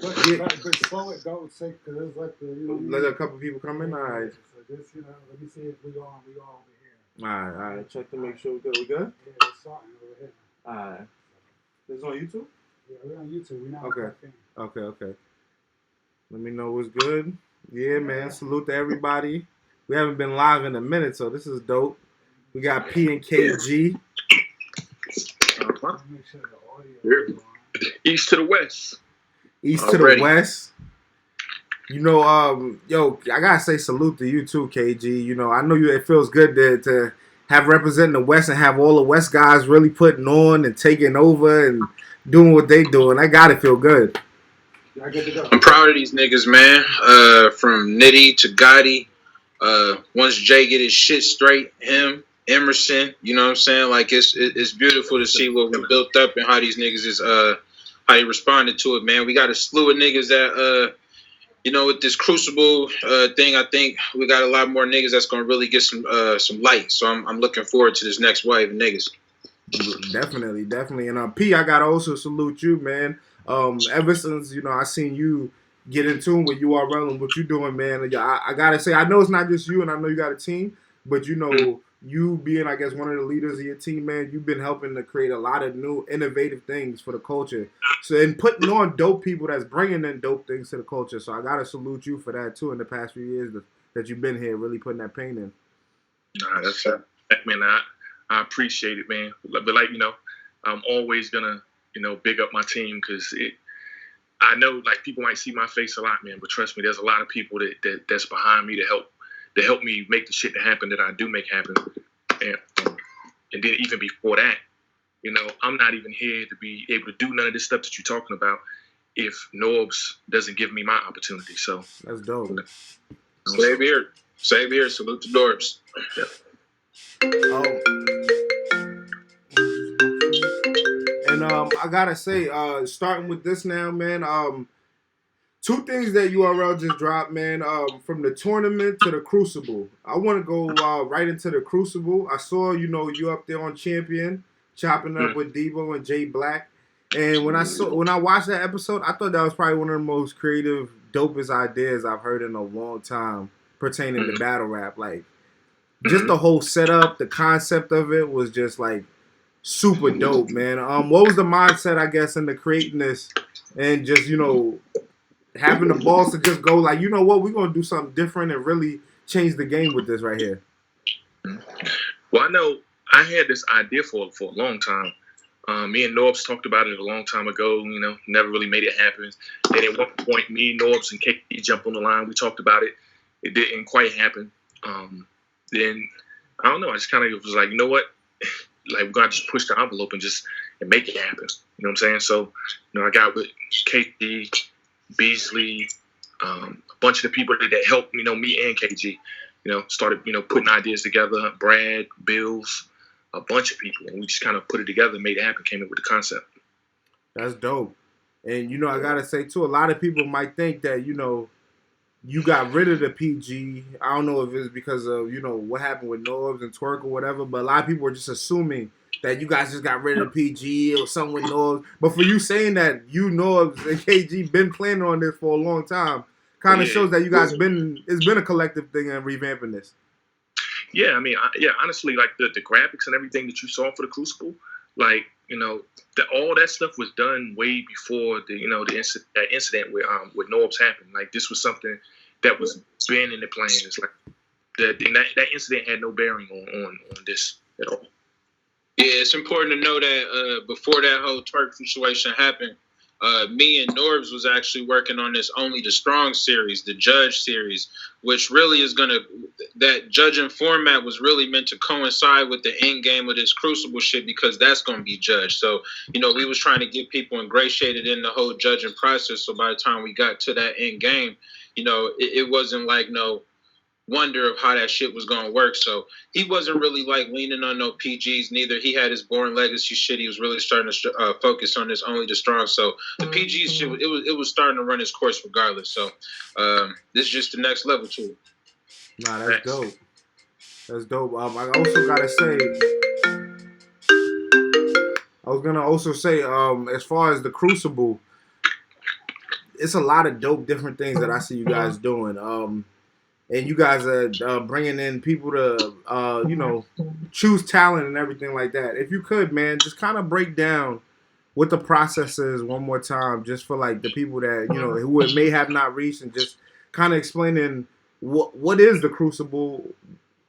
But slow it, don't say, because it's like the, let a couple people come in. All right. So just, let me see if we all over here. All right. Check to make sure we good. We good? Yeah, it's starting over here. All right. This is on YouTube? Yeah, we're on YouTube. We're not Okay. Let me know what's good. Yeah, man. Salute to everybody. We haven't been live in a minute, so this is dope. We got P and KG. East to the west. East to the west. Yo, I gotta say salute to you too, KG. I know it feels good to have representing the West and have all the West guys really putting on and taking over and doing what they doing. I gotta feel good. I'm proud of these niggas, man. From Nitty to Gotti. Once Jay get his shit straight, him, Emerson, you know what I'm saying? Like it's beautiful to see what we built up and how these niggas is how they responded to it, man. We got a slew of niggas that with this Crucible thing, I think we got a lot more niggas that's gonna really get some light. So I'm looking forward to this next wave of niggas. Definitely. And P, I gotta also salute you, man. Ever since I seen you get in tune with URL and what you doing, man. I gotta say, I know it's not just you, and I know you got a team, but you being, I guess, one of the leaders of your team, man, you've been helping to create a lot of new, innovative things for the culture. So, and putting on dope people that's bringing in dope things to the culture. So I gotta salute you for that too. In the past few years that you've been here, really putting that pain in. Nah, that's man. I appreciate it, man. But I'm always gonna big up my team because I know people might see my face a lot, man. But trust me, there's a lot of people that's behind me to help me make the shit that happen that I do make happen. And then even before that, I'm not even here to be able to do none of this stuff that you're talking about if Norbs doesn't give me my opportunity. So that's dope. Same here. Salute to Norbs. Yeah. And I gotta say, starting with this now, man. Two things that URL just dropped, man. From the tournament to the Crucible. I want to go right into the Crucible. I saw, you up there on Champion, chopping up with Devo and Jay Black. And when I watched that episode, I thought that was probably one of the most creative, dopest ideas I've heard in a long time pertaining to battle rap. Like, just the whole setup, the concept of it was just like super dope, man. What was the mindset, I guess, in the creating this and just, having the balls to just go like, we're going to do something different and really change the game with this right here? Well, I know I had this idea for a long time. Me and Norbs talked about it a long time ago, never really made it happen. Then at one point, me, Norbs, and KT jumped on the line. We talked about it. It didn't quite happen. Then, I don't know, I just kind of was like, you know what? Like, we're going to just push the envelope and make it happen. You know what I'm saying? So, I got with KT, Beasley, a bunch of the people that helped, me and KG, started, putting ideas together. Brad, Bills, a bunch of people. And we just kind of put it together and made it happen, came up with the concept. That's dope. And, I got to say, too, a lot of people might think that, you got rid of the PG. I don't know if it's because of, what happened with Norbs and Twerk or whatever, but a lot of people are just assuming that you guys just got rid of the PG or something with Norbs. But for you saying that you, Norbs, and KG been planning on this for a long time, kind of shows that you guys it's been a collective thing and revamping this. Yeah, I mean, honestly, like the graphics and everything that you saw for the Crucible, like, all that stuff was done way before that incident with Norbs happened. Like, this was something that was been in the plans. It's like that incident had no bearing on this at all. Yeah, it's important to know that before that whole Twerk situation happened, me and Norbs was actually working on this Only the Strong series, the Judge series, which really is that judging format was really meant to coincide with the end game of this Crucible shit, because that's going to be judged. So, we was trying to get people ingratiated in the whole judging process. So by the time we got to that end game, it wasn't like no wonder of how that shit was going to work. So he wasn't really like leaning on no PGs neither. He had his Born Legacy shit. He was really starting to focus on this Only the Strong. So the PGs shit, it was starting to run its course regardless. So this is just the next level to it. Nah, that's dope. That's dope. I also gotta say, I was gonna also say, as far as the Crucible, it's a lot of dope different things that I see you guys doing. And you guys are bringing in people to, choose talent and everything like that. If you could, man, just kind of break down what the process is one more time, just for like the people that who it may have not reached, and just kind of explaining what is the Crucible,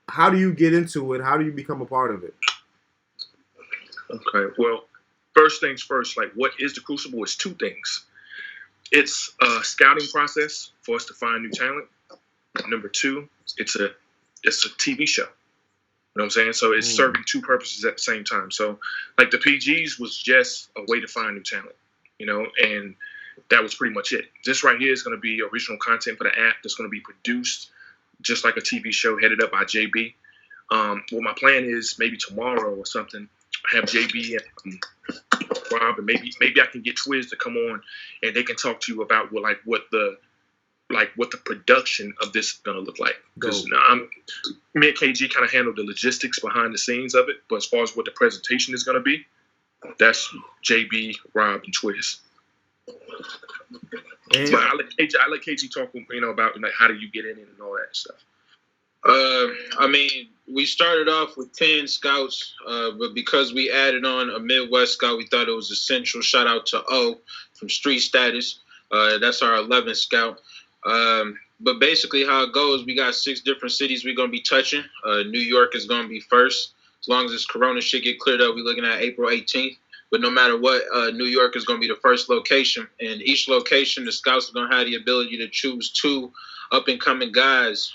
how do you get into it, how do you become a part of it? Okay, well, first things first, like what is the Crucible is two things. It's a scouting process for us to find new talent. Number two, it's a TV show. You know what I'm saying? So it's serving two purposes at the same time. So like the PGs was just a way to find new talent, and that was pretty much it. This right here is going to be original content for the app that's going to be produced just like a TV show headed up by JB. Well, my plan is maybe tomorrow or something, have JB and Rob, and maybe I can get Twiz to come on and they can talk to you about what the production of this is going to look like. Because me and KG kind of handle the logistics behind the scenes of it, but as far as what the presentation is going to be, that's JB, Rob, and Twiz. But I let KG talk, about like how do you get in it and all that stuff. I mean, we started off with 10 scouts, but because we added on a Midwest scout, we thought it was essential. Shout out to O from Street Status. That's our 11th scout. But basically how it goes, we got 6 different cities we're going to be touching. New York is going to be first. As long as this corona shit get cleared up, we're looking at April 18th. But no matter what, New York is going to be the first location. And each location, the scouts are going to have the ability to choose 2 up-and-coming guys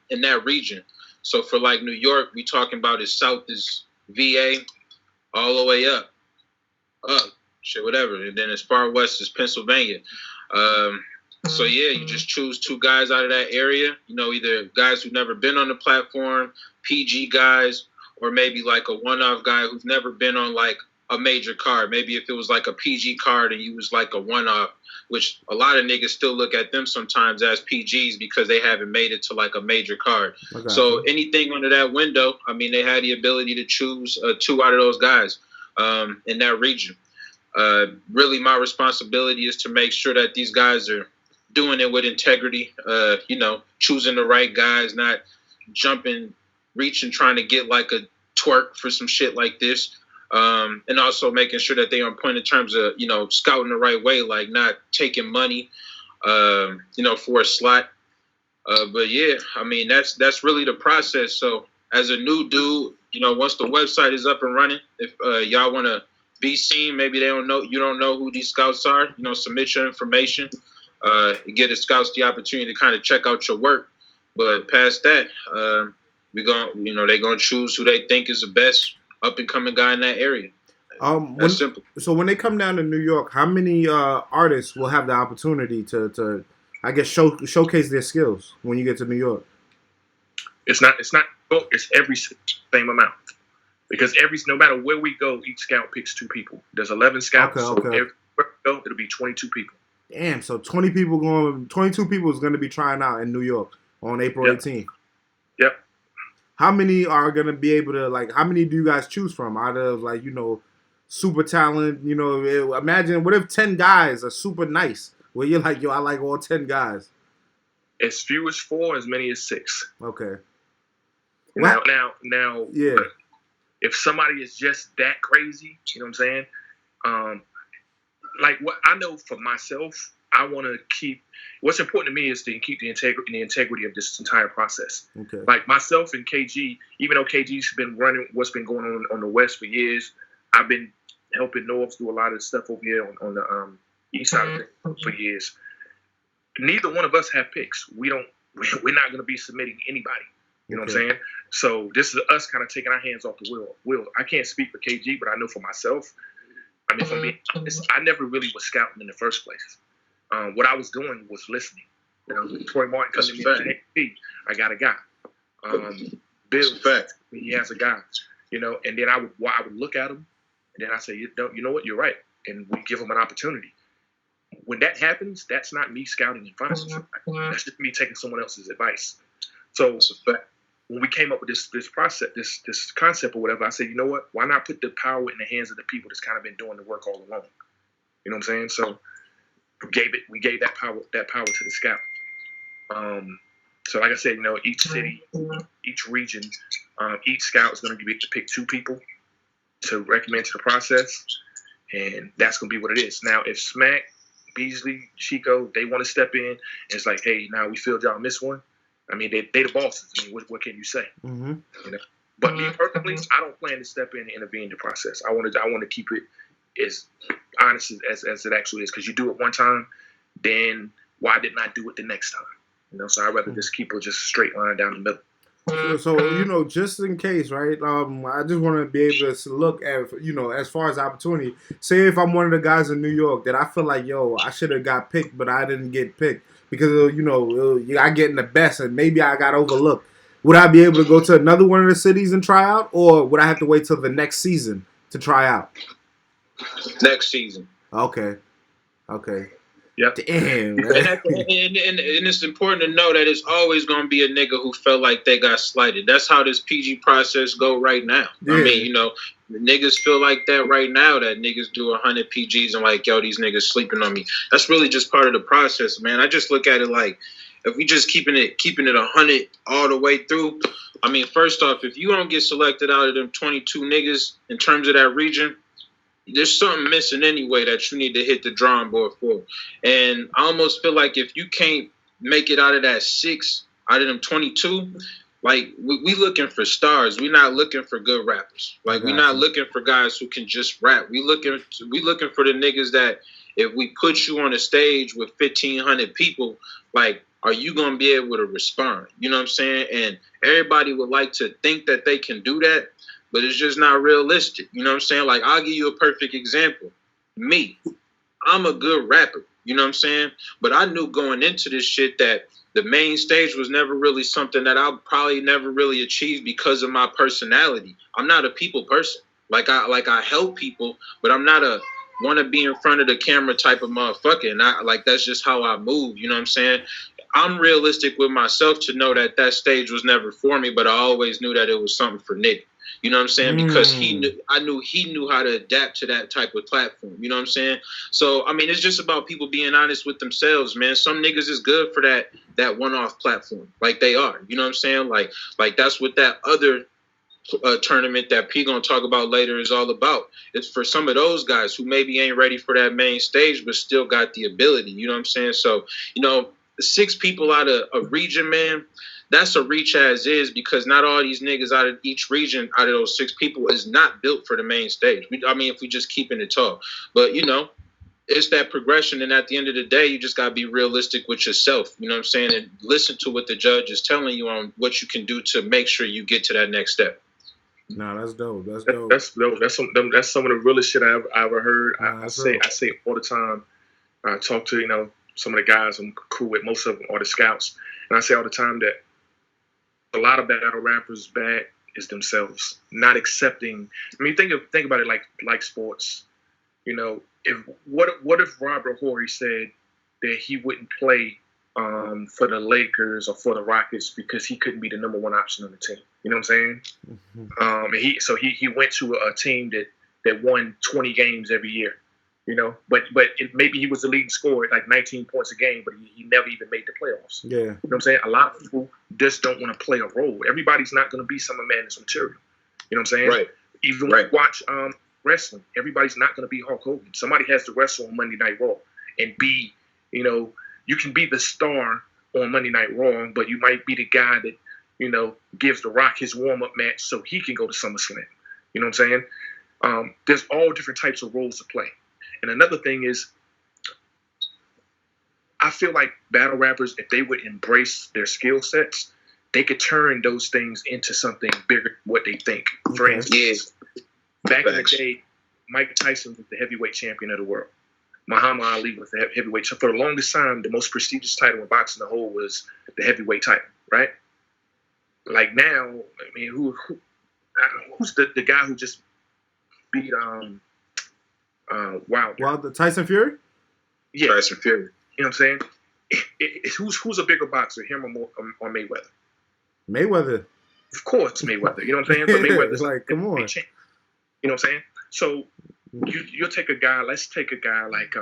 in that region. So for like New York, we talking about as south as VA all the way up, whatever. And then as far west as Pennsylvania. So yeah, you just choose 2 guys out of that area, either guys who've never been on the platform, PG guys, or maybe like a one-off guy who's never been on like a major card. Maybe if it was like a PG card and you was like a one-off, which a lot of niggas still look at them sometimes as PGs because they haven't made it to like a major card. So anything under that window, I mean, they had the ability to choose 2 out of those guys in that region. Really, my responsibility is to make sure that these guys are doing it with integrity, choosing the right guys, not jumping, reaching, trying to get like a twerk for some shit like this. And also making sure that they are on point in terms of, scouting the right way, like not taking money, for a slot. But yeah, I mean, that's really the process. So as a new dude, once the website is up and running, if y'all want to be seen, maybe you don't know who these scouts are, submit your information, get the scouts the opportunity to kind of check out your work. But past that, they're going to choose who they think is the best up-and-coming guy in that area. That's simple. So when they come down to New York, how many artists will have the opportunity to I guess, showcase their skills when you get to New York? It's every same amount. Because no matter where we go, each scout picks 2 people. There's 11 scouts, so everywhere we go, it'll be 22 people. Damn, so 22 people is going to be trying out in New York on April 18th. Yep. How many are going to be able to, how many do you guys choose from out of, super talent? Imagine, what if 10 guys are super nice? Where you're like, I like all 10 guys. As few as 4, as many as 6. Okay. Now, yeah. If somebody is just that crazy, you know what I'm saying? What I know for myself, I want to keep. What's important to me is to keep the integrity of this entire process. Okay. Like myself and KG, even though KG's been running what's been going on the West for years, I've been helping Norbs do a lot of stuff over here on the East side of it for years. Neither one of us have picks. We're not going to be submitting anybody. You know what I'm saying? So this is us kind of taking our hands off the wheel. I can't speak for KG, but I know for myself. I mean, for me, I never really was scouting in the first place. What I was doing was listening. Troy Martin comes to me and says, "Hey, I got a guy." Bill, he has a guy. And then I would look at him, and then I say, "You know what? You're right," and we give him an opportunity. When that happens, that's not me scouting and finding somebody. That's just me taking someone else's advice. So when we came up with this process, this concept or whatever, I said, you know what? Why not put the power in the hands of the people that's kind of been doing the work all along? You know what I'm saying? So we gave that power to the scout. So like I said, each city, each region, each scout is going to be able to pick 2 people to recommend to the process, and that's going to be what it is. Now, if Smack, Beasley, Chico, they want to step in, and it's like, hey, now we feel y'all miss one. I mean, they the bosses. I mean, what can you say? Mm-hmm. But me personally, I don't plan to step in and intervene in the process. I want to keep it as honest as it actually is, because you do it one time, then why didn't I do it the next time? So I'd rather just keep it just a straight line down the middle. So just in case, right? I just want to be able to look at, as far as opportunity. Say if I'm one of the guys in New York that I feel like, I should have got picked, but I didn't get picked because I get in the best and maybe I got overlooked. Would I be able to go to another one of the cities and try out, or would I have to wait till the next season to try out? Next season. Okay. Yep. Damn. And it's important to know that it's always going to be a nigga who felt like they got slighted. That's how this PG process go right now. Yeah. I mean, niggas feel like that right now, that niggas do 100 PGs and like, yo, these niggas sleeping on me. That's really just part of the process, man. I just look at it like, if we just keeping it 100 all the way through, I mean, first off, if you don't get selected out of them 22 niggas in terms of that region, there's something missing anyway that you need to hit the drawing board for. And I almost feel like if you can't make it out of that 6 out of them 22, like we looking for stars. We're not looking for good rappers. Like we're not looking for guys who can just rap. We looking for the niggas that if we put you on a stage with 1,500 people, like, are you going to be able to respond? You know what I'm saying? And everybody would like to think that they can do that, but it's just not realistic. You know what I'm saying? Like, I'll give you a perfect example. Me. I'm a good rapper. You know what I'm saying? But I knew going into this shit that the main stage was never really something that I'll probably never really achieve because of my personality. I'm not a people person. Like I help people, but I'm not a want to be in front of the camera type of motherfucker. And that's just how I move. You know what I'm saying? I'm realistic with myself to know that stage was never for me, but I always knew that it was something for Nick. You know what I'm saying? Because I knew he knew how to adapt to that type of platform. You know what I'm saying? So, I mean, it's just about people being honest with themselves, man. Some niggas is good for that one-off platform. Like they are. You know what I'm saying? Like that's what that other tournament that P gonna talk about later is all about. It's for some of those guys who maybe ain't ready for that main stage, but still got the ability. You know what I'm saying? So, 6 people out of a region, man, that's a reach as is, because not all these niggas out of each region, out of those 6 people, is not built for the main stage. If we just keeping it tall. But, it's that progression, and at the end of the day, you just got to be realistic with yourself, you know what I'm saying, and listen to what the judge is telling you on what you can do to make sure you get to that next step. No, that's dope. That's dope. That's dope. That's some of the realest shit I ever heard. I say it all the time. I talk to, some of the guys I'm cool with, most of them are the scouts. And I say all the time that a lot of battle rappers' bad is themselves, not accepting. I mean, think about it like sports. What if Robert Horry said that he wouldn't play for the Lakers or for the Rockets because he couldn't be the number 1 option on the team? You know what I'm saying? Mm-hmm. And he went to a team that won 20 games every year. But maybe he was the leading scorer at like 19 points a game, but he never even made the playoffs. Yeah. You know what I'm saying? A lot of people just don't want to play a role. Everybody's not going to be Summer Madness material. You know what I'm saying? Right. Even when you watch wrestling, everybody's not going to be Hulk Hogan. Somebody has to wrestle on Monday Night Raw and be, you can be the star on Monday Night Raw, but you might be the guy that, gives The Rock his warm-up match so he can go to SummerSlam. You know what I'm saying? There's all different types of roles to play. And another thing is, I feel like battle rappers, if they would embrace their skill sets, they could turn those things into something bigger than what they think. For instance, back in the day, Mike Tyson was the heavyweight champion of the world. Muhammad Ali was the heavyweight champion. For the longest time, the most prestigious title in boxing the whole was the heavyweight title, right? Like now, I mean, who's the guy who just beat Wilder? Tyson Fury? Yeah. Tyson Fury. You know what I'm saying? Who's a bigger boxer, him or Mayweather? Mayweather. Of course, Mayweather. You know what I'm saying? But Mayweather's like, come on. You know what I'm saying? So you'll take a guy. Let's take a guy like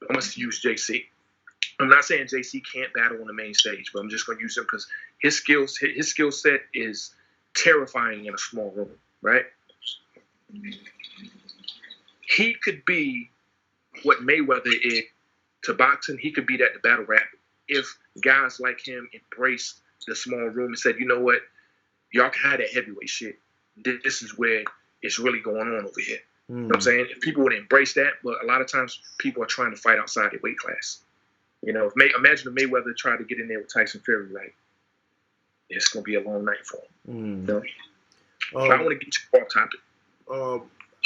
I'm gonna use JC. I'm not saying JC can't battle on the main stage, but I'm just gonna use him because his skill set is terrifying in a small room, right? He could be what Mayweather is to boxing. He could be that to battle rap if guys like him embraced the small room and said, you know what, y'all can have that heavyweight shit. This is where it's really going on over here. You know what I'm saying? If people would embrace that, but a lot of times people are trying to fight outside their weight class. You know, imagine if Mayweather tried to get in there with Tyson Fury, like, it's going to be a long night for him. You know? But I want to get you off topic.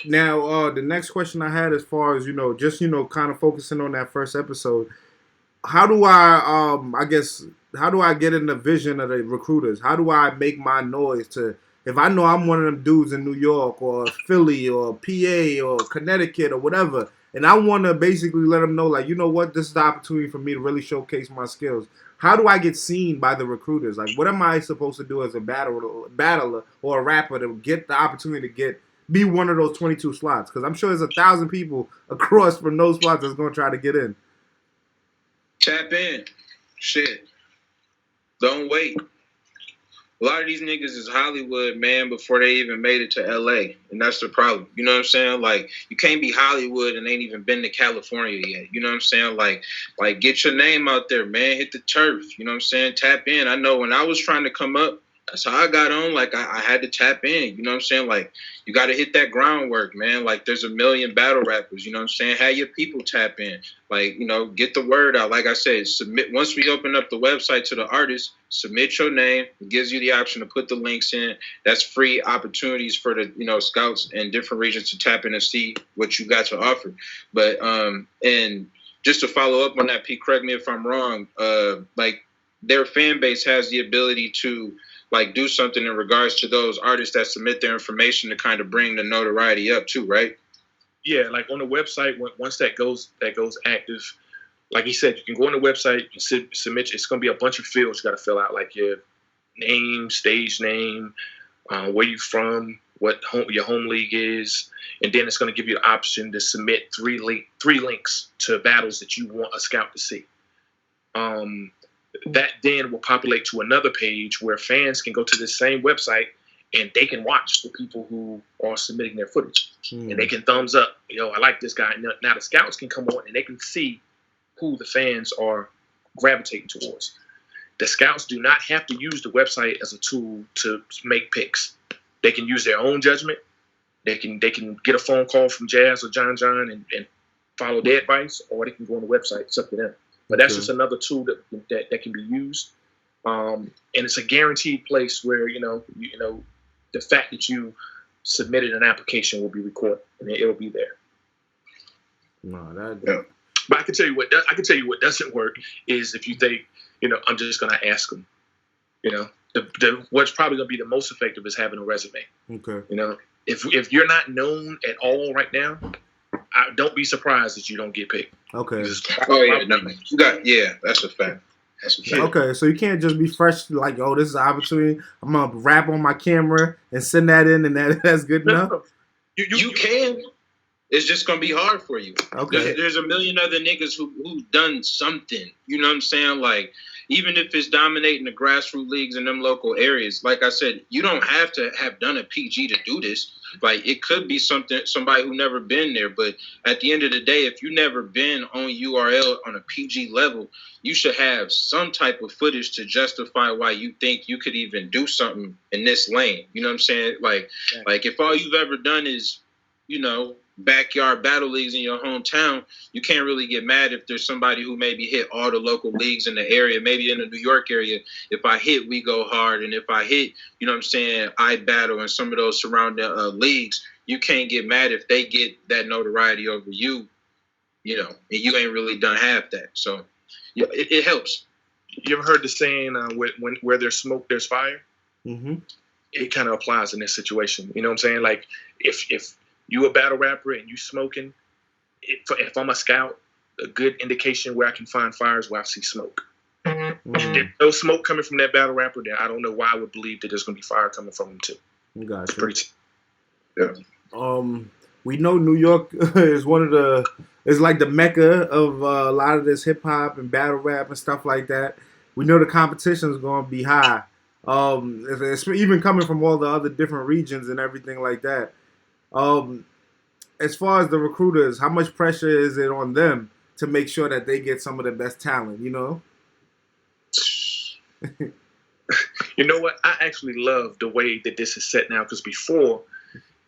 Now, the next question I had, as far as, just, kind of focusing on that first episode, how do I get in the vision of the recruiters? How do I make my noise to, if I know I'm one of them dudes in New York or Philly or PA or Connecticut or whatever, and I want to basically let them know, like, you know what, this is the opportunity for me to really showcase my skills. How do I get seen by the recruiters? Like, what am I supposed to do as a battler or a rapper to get the opportunity to be one of those 22 slots? Because I'm sure there's 1,000 people across from those slots that's going to try to get in. Tap in. Shit. Don't wait. A lot of these niggas is Hollywood, man, before they even made it to LA. And that's the problem. You know what I'm saying? Like, you can't be Hollywood and ain't even been to California yet. You know what I'm saying? Like get your name out there, man. Hit the turf. You know what I'm saying? Tap in. I know when I was trying to come up, that's how I got on. Like, I had to tap in. You know what I'm saying? Like, you got to hit that groundwork, man. Like, there's a million battle rappers. You know what I'm saying? Have your people tap in. Like, get the word out. Like I said, submit. Once we open up the website to the artists, submit your name. It gives you the option to put the links in. That's free opportunities for the, scouts in different regions to tap in and see what you got to offer. But, and just to follow up on that, Pete, correct me if I'm wrong, like, their fan base has the ability to, like, do something in regards to those artists that submit their information to kind of bring the notoriety up too, right? Yeah, like on the website, once that goes active, like he said, you can go on the website and submit. It's going to be a bunch of fields you got to fill out, like your name, stage name, where you from, what your home league is, and then it's going to give you the option to submit three links to battles that you want a scout to see. That then will populate to another page where fans can go to the same website and they can watch the people who are submitting their footage. And they can thumbs up, I like this guy. Now the scouts can come on and they can see who the fans are gravitating towards. The scouts do not have to use the website as a tool to make picks. They can use their own judgment. They can get a phone call from Jazz or John and follow their advice, or they can go on the website. It's up to them. But that's just another tool that can be used, and it's a guaranteed place where the fact that you submitted an application will be recorded and it'll be there. No, But I can tell you what doesn't work is if you think I'm just gonna ask them. What's probably gonna be the most effective is having a resume. Okay. If you're not known at all right now, don't be surprised that you don't get picked. Okay. That's a fact. Okay, so you can't just be fresh like, oh, this is an opportunity. I'm gonna rap on my camera and send that in, and that's good enough. You can. It's just gonna be hard for you. Okay. There's a million other niggas who've done something. You know what I'm saying? Like, even if it's dominating the grassroots leagues in them local areas, like I said, you don't have to have done a PG to do this. Like, it could be somebody who never been there. But at the end of the day, if you never been on URL on a PG level, you should have some type of footage to justify why you think you could even do something in this lane. You know what I'm saying? Like if all you've ever done is, backyard battle leagues in your hometown, you can't really get mad if there's somebody who maybe hit all the local leagues in the area. Maybe in the New York area, if I hit We Go Hard, and if I hit, I Battle and some of those surrounding leagues, you can't get mad if they get that notoriety over you, and you ain't really done half that. So it helps. You ever heard the saying, where there's smoke, there's fire? Mm-hmm. It kind of applies in this situation. You know what I'm saying? Like, if you a battle rapper and you smoking, if I'm a scout, a good indication where I can find fire is where I see smoke. Mm-hmm. If there's no smoke coming from that battle rapper, then I don't know why I would believe that there's going to be fire coming from him too. Gotcha. It's pretty. Yeah. We know New York is is like the mecca of a lot of this hip hop and battle rap and stuff like that. We know the competition is going to be high. It's even coming from all the other different regions and everything like that. Um, as far as the recruiters, how much pressure is it on them to make sure that they get some of the best talent? You know. You know what? I actually love the way that this is set now, because before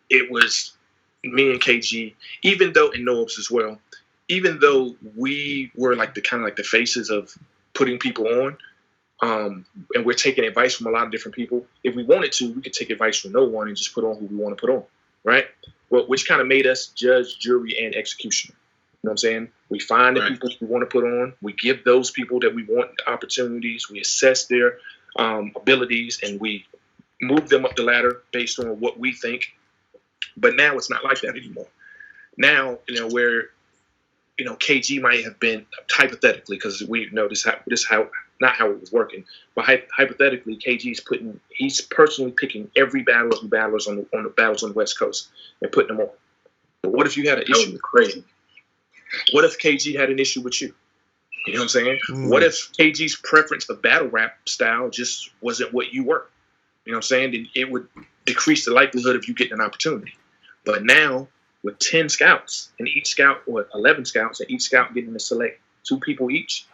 it was me and KG, even though and Norbs as well, even though we were like the kind of like the faces of putting people on, and we're taking advice from a lot of different people. If we wanted to, we could take advice from no one and just put on who we want to put on, right? Well, which kind of made us judge, jury, and executioner. You know what I'm saying? We find the people we want to put on. We give those people that we want opportunities. We assess their abilities, and we move them up the ladder based on what we think. But now it's not like that anymore. Now, where, KG might have been, hypothetically, because we know this how not how it was working, but hypothetically, he's personally picking every battle of the battlers on the battles on the West Coast and putting them on. But what if you had an issue with crazy? What if KG had an issue with you? You know what I'm saying? What if KG's preference of battle rap style just wasn't what you were? You know what I'm saying? Then it would decrease the likelihood of you getting an opportunity. But now, with 10 scouts, and each scout, or 11 scouts, and each scout getting to select 2 people each,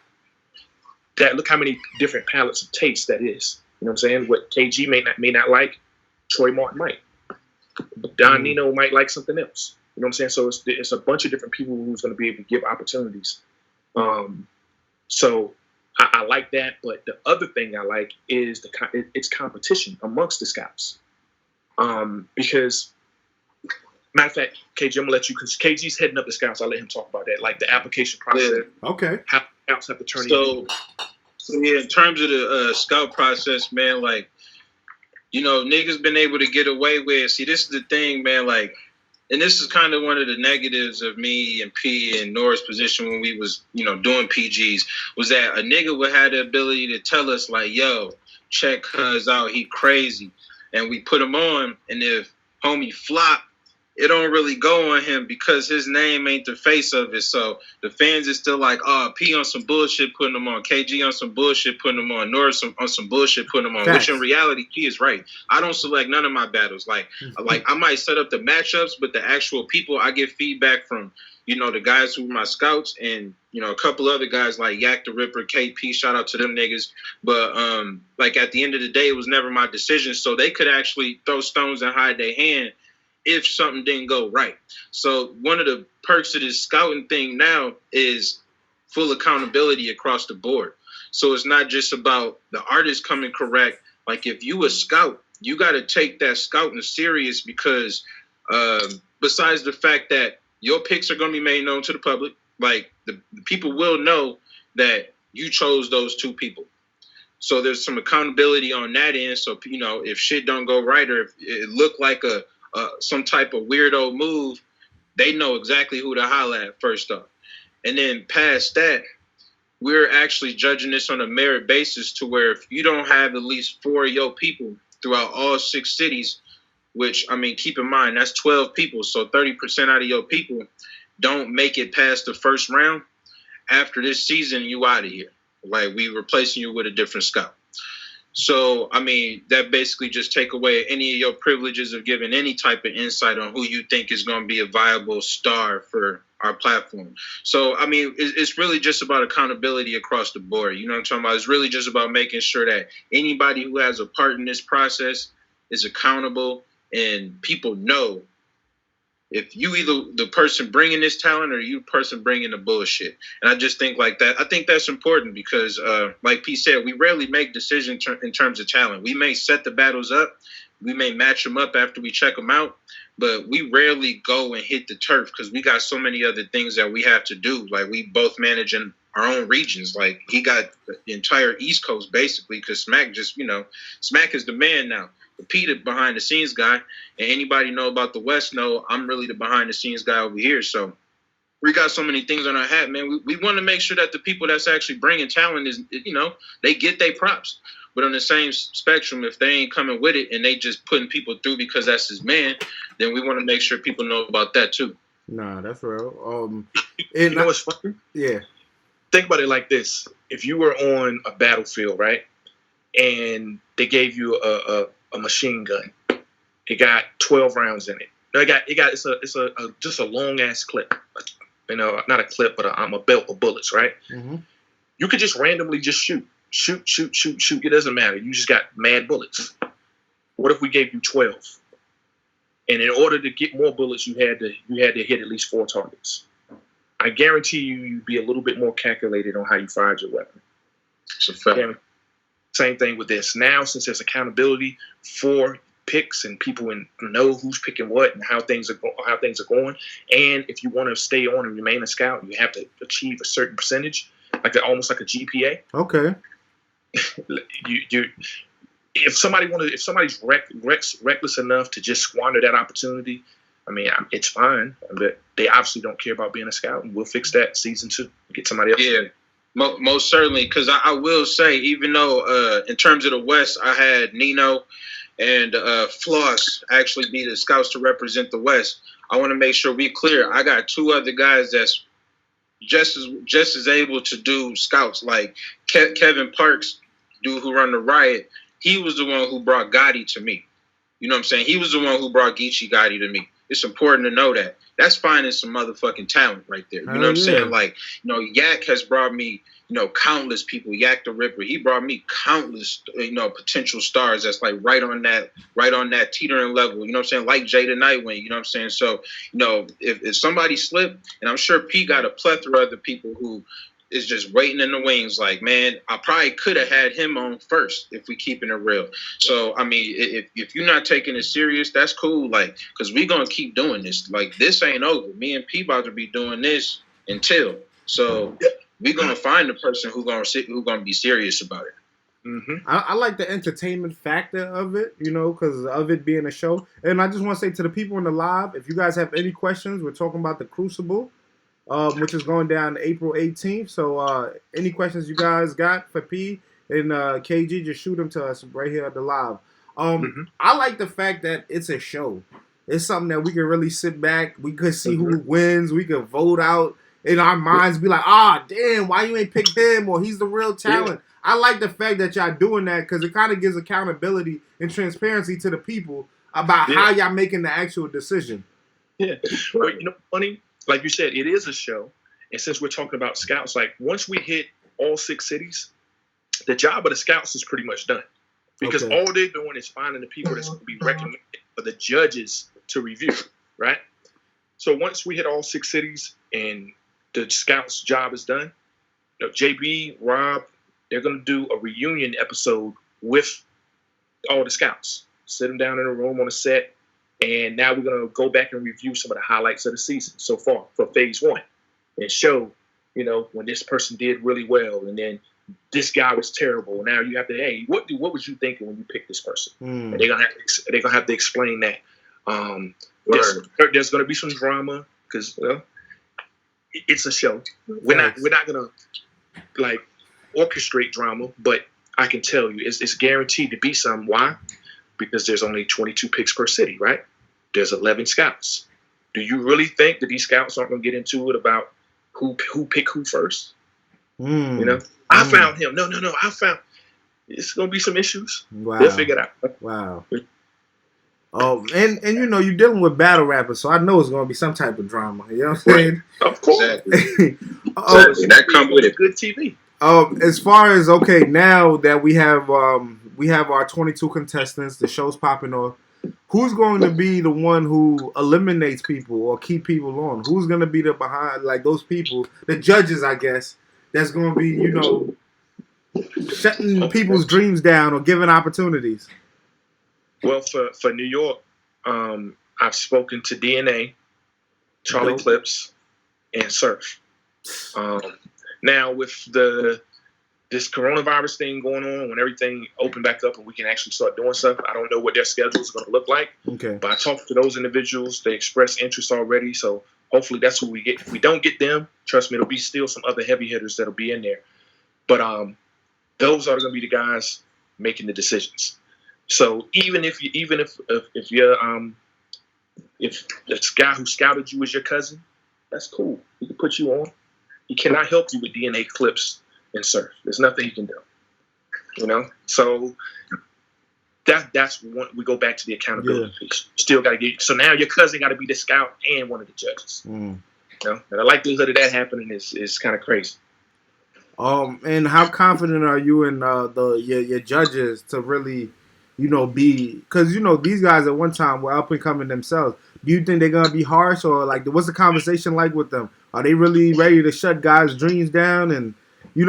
look how many different palettes of taste that is. You know what I'm saying? What KG may not like, Troy Martin might. Don Nino might like something else. You know what I'm saying? So it's a bunch of different people who's going to be able to give opportunities. So I like that. But the other thing I like is it's competition amongst the scouts. Because, matter of fact, KG, I'm going to let you, because KG's heading up the scouts. I'll let him talk about that. Like the application process. Yeah. Okay. How scouts have to turn in. So yeah, in terms of the scout process, man, like, niggas been able to get away with, see, this is the thing, man, like, and this is kind of one of the negatives of me and P and Nora's position when we was, doing PGs, was that a nigga would have the ability to tell us, like, yo, check cuz out, he crazy. And we put him on, and if homie flop, it don't really go on him because his name ain't the face of it. So the fans is still like, oh, P on some bullshit putting him on, KG on some bullshit putting him on, Nora on some bullshit putting him on. Facts. Which in reality, P is right. I don't select none of my battles. Like I might set up the matchups, but the actual people, I get feedback from, the guys who were my scouts and, a couple other guys like Yak the Ripper, KP, shout out to them niggas. But like at the end of the day, it was never my decision. So they could actually throw stones and hide their hand if something didn't go right. So one of the perks of this scouting thing now is full accountability across the board. So it's not just about the artist coming correct. Like if you a scout, you got to take that scouting serious because besides the fact that your picks are going to be made known to the public, like the people will know that you chose those 2 people. So there's some accountability on that end. So, if shit don't go right or if it looked like some type of weirdo move, they know exactly who to holler at first off. And then past that, we're actually judging this on a merit basis to where if you don't have at least 4 of your people throughout all 6 cities, which, keep in mind, that's 12 people. So 30% out of your people don't make it past the first round. After this season, you out of here. Like, we replacing you with a different scout. So, that basically just take away any of your privileges of giving any type of insight on who you think is going to be a viable star for our platform. So, it's really just about accountability across the board. You know what I'm talking about? It's really just about making sure that anybody who has a part in this process is accountable and people know if you either the person bringing this talent or you person bringing the bullshit. And I just think like that. I think that's important because, like P said, we rarely make decisions in terms of talent. We may set the battles up. We may match them up after we check them out. But we rarely go and hit the turf because we got so many other things that we have to do. Like we both manage in our own regions. Like he got the entire East Coast basically because Smack just, Smack is the man now. Pete, the behind the scenes guy, and anybody know about the West know I'm really the behind the scenes guy over here. So we got so many things on our hat, man. We want to make sure that the people that's actually bringing talent is, they get their props. But on the same spectrum, if they ain't coming with it and they just putting people through because that's his man, then we want to make sure people know about that too. Nah, that's real. You know what's funny? Yeah. Think about it like this: if you were on a battlefield, right, and they gave you a machine gun, it got 12 rounds in it. No, it's just a long ass clip. You know, not a clip, but a belt of bullets, right? Mm-hmm. You could just randomly just shoot. It doesn't matter. You just got mad bullets. What if we gave you 12? And in order to get more bullets, you had to hit at least 4 targets. I guarantee you'd be a little bit more calculated on how you fired your weapon. It's a fact. Same thing with this. Now, since there's accountability for picks and people know who's picking what and how things are going, and if you want to stay on and remain a scout, you have to achieve a certain percentage, almost like a GPA. Okay. If somebody's reckless enough to just squander that opportunity, I mean, it's fine. But they obviously don't care about being a scout, and we'll fix that season 2. Get somebody else. Yeah, most certainly. Because I will say, even though in terms of the West, I had Nino and Floss actually be the scouts to represent the West, I want to make sure we clear. I got 2 other guys that's just as able to do scouts, like Kevin Parks, dude who run the Riot. He was the one who brought Gotti to me. You know what I'm saying? He was the one who brought Geechee Gotti to me. It's important to know that. That's finding some motherfucking talent right there. You know what I'm saying? Like, you know, Yak has brought me, you know, countless people. Yak the Ripper. He brought me countless, you know, potential stars that's like right on that teetering level. You know what I'm saying? Like Jada Nightwing. You know what I'm saying? So, you know, if somebody slipped, and I'm sure P got a plethora of other people who is just waiting in the wings, like, man, I probably could have had him on first if we keeping it real. So, I mean, if you're not taking it serious, that's cool, like, because we going to keep doing this. Like, this ain't over. Me and P about to be doing this until. So, we going to find the person who going to be serious about it. Mm-hmm. I like the entertainment factor of it, you know, because of it being a show. And I just want to say to the people in the live, if you guys have any questions, we're talking about the Crucible, which is going down April 18th. So any questions you guys got for P and KG, just shoot them to us right here at the live. I like the fact that it's a show. It's something that we can really sit back. We could see who wins. We could vote out in our minds, be like, damn, why you ain't pick him? Or he's the real talent. I like the fact that y'all doing that because it kind of gives accountability and transparency to the people about how y'all making the actual decision. Yeah. Well, you know, funny, like you said, it is a show. And since we're talking about scouts, like once we hit all 6 cities, the job of the scouts is pretty much done. Because all they're doing is finding the people that's going to be recommended for the judges to review, right? So once we hit all 6 cities and the scouts' job is done, you know, JB, Rob, they're going to do a reunion episode with all the scouts. Sit them down in a room on a set, and now we're going to go back and review some of the highlights of the season so far for phase 1 and show, you know, when this person did really well and then this guy was terrible. Now you have to, hey, what was you thinking when you picked this person? And they're gonna have to explain that. There's gonna be some drama because it's a show. We're not gonna like orchestrate drama, but I can tell you it's guaranteed to be some. Why? Because there's only 22 picks per city, right? There's 11 scouts. Do you really think that these scouts aren't gonna get into it about who picked who first? You know, I found him. No. I found. It's gonna be some issues. Wow. We'll figure it out. Wow. And you know, you're dealing with battle rappers, so I know it's gonna be some type of drama. You know what I'm saying? Right. Of course. That comes with it. Good TV. As far as now that we have our 22 contestants, the show's popping off. Who's going to be the one who eliminates people or keep people on? Who's going to be the behind, like those people, the judges, I guess, that's going to be, you know, shutting people's dreams down or giving opportunities? Well, for New York, I've spoken to DNA, Charlie Clips, and Surf. Now, with this coronavirus thing going on, when everything opened back up and we can actually start doing stuff, I don't know what their schedule is going to look like. Okay. But I talked to those individuals. They expressed interest already. So hopefully that's who we get. If we don't get them, trust me, it'll be still some other heavy hitters that'll be in there. But those are going to be the guys making the decisions. So even if this guy who scouted you is your cousin, that's cool. He can put you on. He cannot help you with DNA clips and surf. There's nothing he can do. You know? So that's one. We go back to the accountability piece. Still got to get. So now your cousin got to be the scout and one of the judges. You know? And the likelihood of that happening is kind of crazy. And how confident are you in your judges to really, be, because these guys at one time were up and coming themselves. Do you think they're gonna be harsh, or like what's the conversation like with them? Are they really ready to shut guys' dreams down and be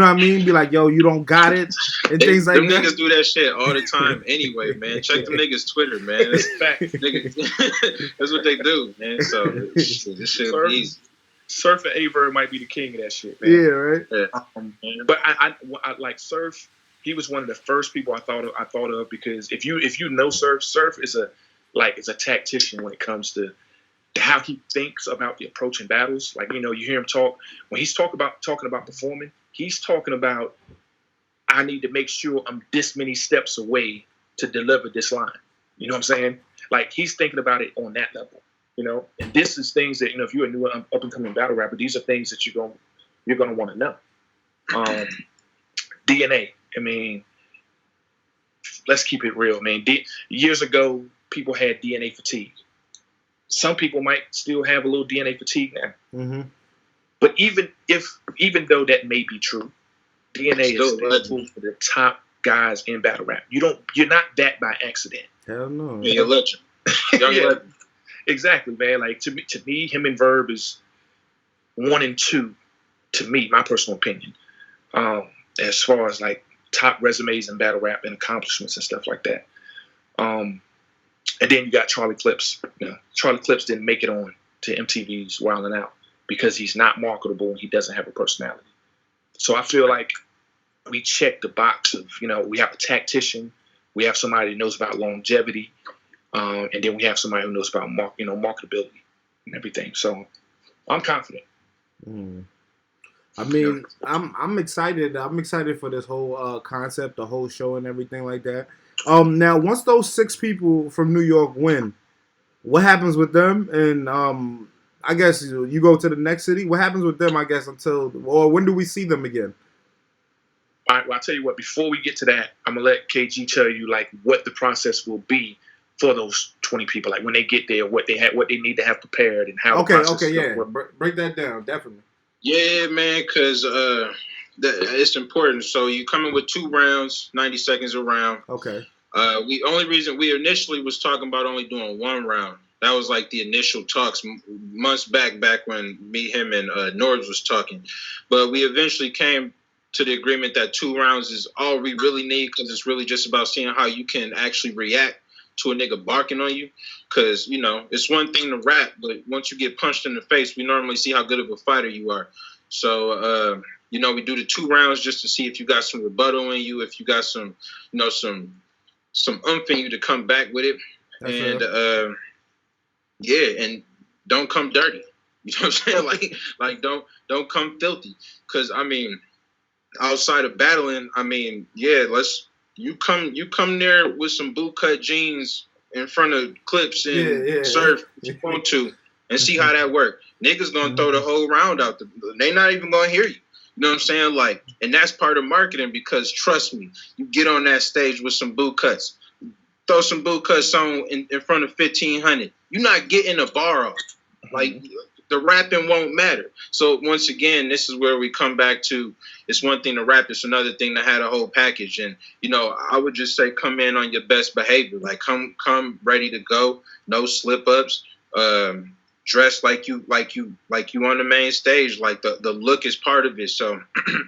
like, yo, you don't got it and things like that? Them niggas do that shit all the time anyway, man. Check them niggas' Twitter, man. That's what they do, man. So this shit is easy. Surf and Averb might be the king of that shit, man. Yeah, right. But I like Surf. He was one of the first people I thought of because if you know Surf is a tactician when it comes to how he thinks about the approach in battles. Like you hear him talk when he's talking about performing. He's talking about I need to make sure I'm this many steps away to deliver this line. You know what I'm saying? Like he's thinking about it on that level. And this is things that if you're a new up and coming battle rapper, these are things that you're gonna want to know. DNA. I mean, let's keep it real, man. Years ago, people had DNA fatigue. Some people might still have a little DNA fatigue now. But even though that may be true, DNA is still for the top guys in battle rap. You're not that by accident. Hell no. You're a legend. Young legend. Exactly, man. Like to me, him and Verb is 1 and 2. To me, my personal opinion, as far as like top resumes in battle rap and accomplishments and stuff like that. And then you got Charlie Clips. Charlie Clips didn't make it on to MTV's Wildin' Out because he's not marketable and he doesn't have a personality. So I feel like we check the box of we have a tactician, we have somebody that knows about longevity. And then we have somebody who knows about marketability and everything. So I'm confident. I mean, I'm excited. I'm excited for this whole concept, the whole show, and everything like that. Now, once those 6 people from New York win, what happens with them? And I guess you go to the next city. What happens with them? I guess or when do we see them again? All right. Well, I'll tell you what. Before we get to that, I'm gonna let KG tell you like what the process will be for those 20 people, like when they get there, what they need to have prepared, and how. Break that down, definitely. Yeah, man, because it's important. So you come in with 2 rounds, 90 seconds a round. Okay. We initially was talking about only doing 1 round. That was like the initial talks months back when me, him, and Norbs was talking. But we eventually came to the agreement that 2 rounds is all we really need because it's really just about seeing how you can actually react to a nigga barking on you, because it's one thing to rap, but once you get punched in the face, we normally see how good of a fighter you are. So we do the 2 rounds just to see if you got some rebuttal in you, if you got some some oomph in you to come back with it. That's and and don't come dirty. You know what I'm saying? like don't come filthy, because I mean, outside of battling, I mean, You come there with some bootcut jeans in front of Clips and Surf if you want to, and see how that work. Niggas gonna throw the whole round out. They not even gonna hear you. You know what I'm saying? Like, and that's part of marketing, because trust me, you get on that stage with some bootcuts, throw some bootcuts on in front of 1,500. You're not getting a bar off. Like, the rapping won't matter. So once again, this is where we come back to, it's one thing to rap, it's another thing to have a whole package. And I would just say come in on your best behavior. Like come ready to go, no slip ups, dress like you on the main stage. Like the look is part of it. So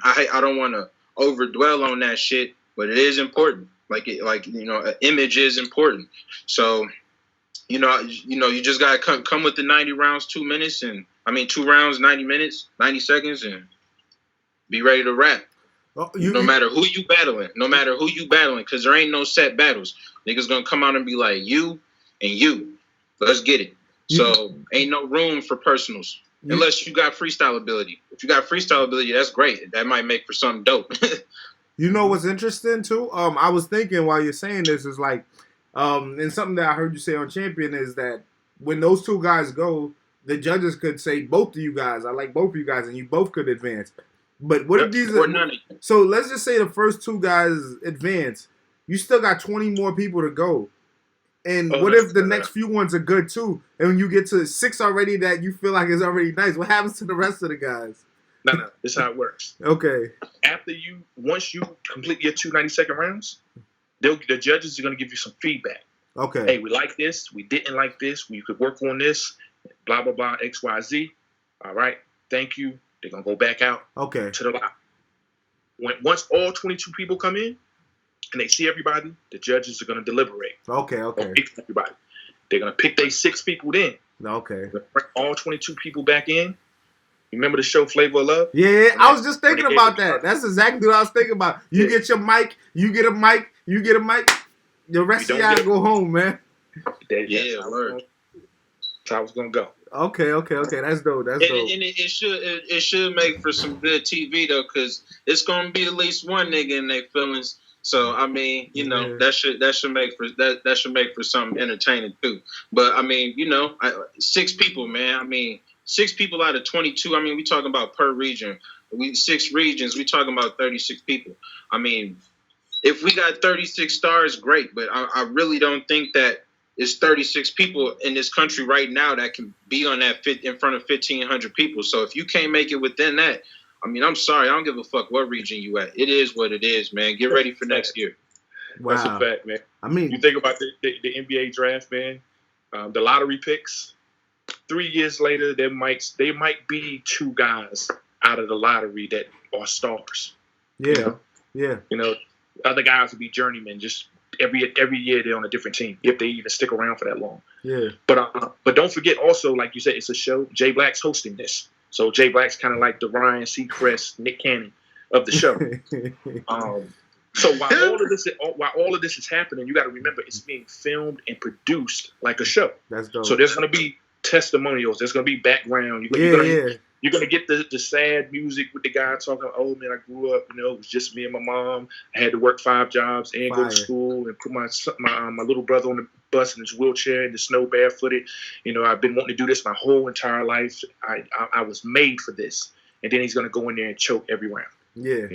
I don't want to overdwell on that shit, but it is important. An image is important. So you just gotta come with the 90 rounds, 2 minutes, 2 rounds, 90 minutes, 90 seconds, and be ready to rap. No matter who you battling, because there ain't no set battles. Niggas gonna come out and be like, you and you. Let's get it. So ain't no room for personals. Unless you got freestyle ability. If you got freestyle ability, that's great. That might make for something dope. You know what's interesting too? I was thinking while you're saying this is like, and something that I heard you say on Champion is that when those two guys go, the judges could say both of you guys, I like both of you guys, and you both could advance. But what if these? Or none of you. So let's just say the first two guys advance. You still got 20 more people to go. And what if the next few ones are good too? And when you get to 6 already that you feel like is already nice, what happens to the rest of the guys? No. This is how it works. Okay. Once you complete your 2 90-second rounds, the judges are going to give you some feedback. Okay. Hey, we like this. We didn't like this. We could work on this. Blah, blah, blah, X, Y, Z. All right. Thank you. They're going to go back out to the lot. Once all 22 people come in and they see everybody, the judges are going to deliberate. Okay. Pick everybody. They're going to pick their 6 people in. Okay. Bring all 22 people back in. Remember the show Flavor of Love? Yeah, I was just thinking about that. That's exactly what I was thinking about. You get your mic, you get a mic, you get a mic. The rest of y'all go home, man. That's how it's gonna go. Okay. That's dope. And it should make for some good TV though, because it's gonna be at least one nigga in their feelings. So I mean, that should make for something entertaining too. But I mean, 6 people, man. I mean, 6 people out of 22. I mean, we talking about per region. 6 regions. We talking about 36 people. I mean, if we got 36 stars, great. But I really don't think that it's 36 people in this country right now that can be on that in front of 1,500 people. So if you can't make it within that, I mean, I'm sorry. I don't give a fuck what region you at. It is what it is, man. Get ready for next year. Wow. That's a fact, man. I mean, you think about the NBA draft, man. The lottery picks. 3 years later, they might be 2 guys out of the lottery that are stars. Yeah. Other guys will be journeymen. Just every year they're on a different team if they even stick around for that long. Yeah. But don't forget also, like you said, it's a show. Jay Black's hosting this, so Jay Black's kind of like the Ryan Seacrest, Nick Cannon of the show. So while all of this is happening, you got to remember it's being filmed and produced like a show. That's dope. So there's going to be testimonials. There's going to be background. You're going to get the sad music with the guy talking, oh, man, I grew up, it was just me and my mom. I had to work 5 jobs and go to school and put my little brother on the bus in his wheelchair in the snow barefooted. I've been wanting to do this my whole entire life. I was made for this. And then he's going to go in there and choke every round. Yeah.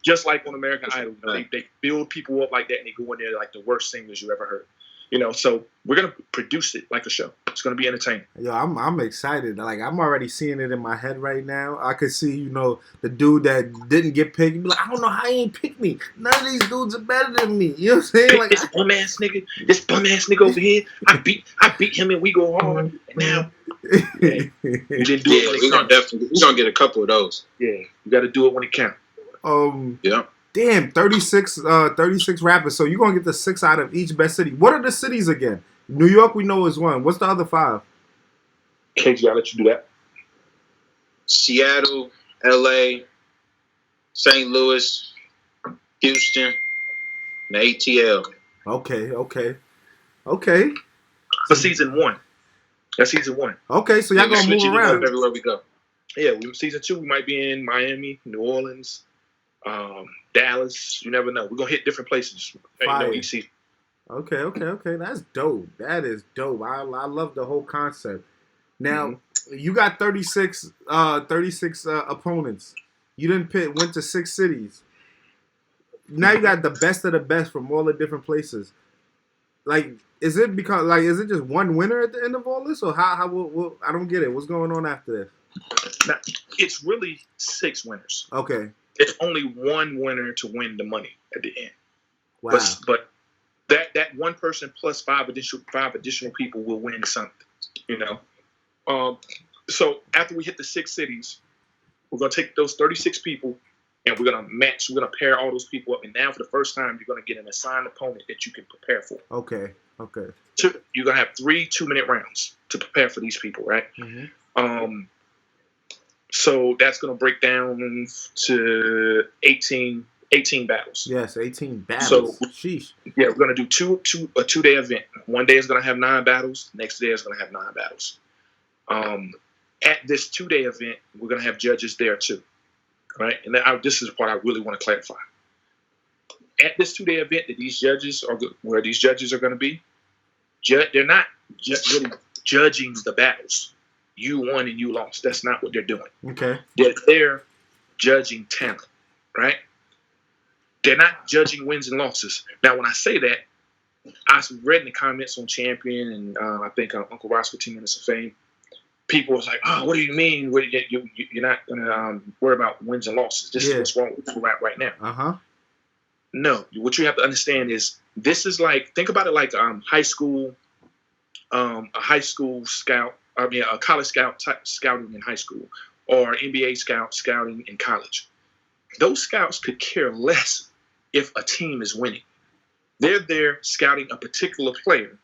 Just like on American Idol, they build people up like that and they go in there like the worst singers you ever heard. So we're gonna produce it like a show. It's gonna be entertaining. Yo, I'm excited. Like I'm already seeing it in my head right now. I could see, the dude that didn't get picked. Be like, I don't know how he ain't picked me. None of these dudes are better than me. You know what I'm saying? Like this bum ass nigga over here. I beat him and we go hard. And now you didn't do it. We're gonna get a couple of those. Yeah, you got to do it when it counts. Yeah. Damn, 36 rappers. So you're going to get the 6 out of each best city. What are the cities again? New York, we know is one. What's the other 5? KG, I'll let you do that. Seattle, LA, St. Louis, Houston, and ATL. Okay. For season 1. That's season 1. Okay, so y'all going to move around. Everywhere we go. Yeah, season 2, we might be in Miami, New Orleans, Dallas. You never know. We're gonna hit different places. Each season. Okay. That's dope. That is dope. I love the whole concept. Now you got 36 opponents. You went to 6 cities. Now you got the best of the best from all the different places. Like, is it just one winner at the end of all this, or how I don't get it. What's going on after this? Now, it's really 6 winners. Okay. It's only one winner to win the money at the end. Wow. But that one person plus 5 additional people will win something. So after we hit the 6 cities, we're gonna take those 36 people and we're gonna match. We're gonna pair all those people up. And now for the first time, you're gonna get an assigned opponent that you can prepare for. Okay. You're gonna have 3 2-minute rounds to prepare for these people, right? Mm-hmm. So that's going to break down to 18 battles. Yes, 18 battles. So, sheesh. Yeah, we're going to do a 2-day event. One day is going to have 9 battles. Next day is going to have 9 battles. At this 2-day event, we're going to have judges there too. right? And this is what I really want to clarify. At this 2-day event that these judges are going to be, they're not just really judging the battles. You won and you lost. That's not what they're doing. Okay. They're judging talent, right? They're not judging wins and losses. Now, when I say that, I read in the comments on Champion, and I think Uncle Ross with 10 Minutes of Fame, people was like, "Oh, what do you mean? You're not going to worry about wins and losses? This is what's wrong with the rap right now." No, what you have to understand is this is like, think about it like high school, a high school scout. I mean, a college scouting in high school, or NBA scouting in college. Those scouts could care less if a team is winning. They're there scouting a particular player,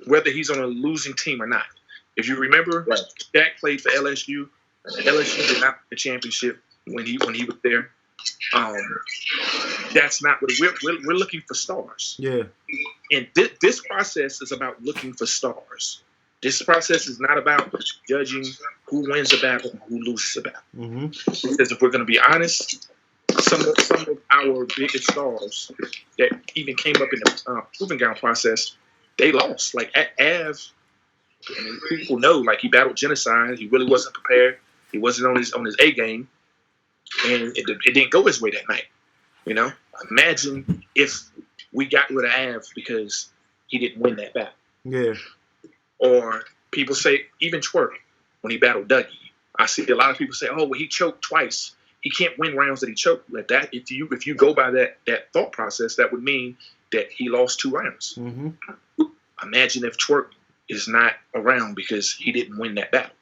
whether he's on a losing team or not. If you remember, Shaq played for LSU. LSU did not win the championship when he was there. That's not what we're looking for stars. Yeah. And this process is about looking for stars. This process is not about judging who wins a battle and who loses a battle. Mm-hmm. Because if we're going to be honest, some of our biggest stars that even came up in the proving ground process, they lost. Like Av, I mean, people know, like, he battled genocide. He really wasn't prepared. He wasn't on his A game, and it didn't go his way that night. You know, imagine if we got rid of Av because he didn't win that battle. Yeah. Or people say, even Twerk, when he battled Dougie, I see a lot of people say, "Oh, well, he choked twice. He can't win rounds that he choked." Like that, if you go by that thought process, that would mean that he lost 2 rounds. Mm-hmm. Imagine if Twerk is not around because he didn't win that battle.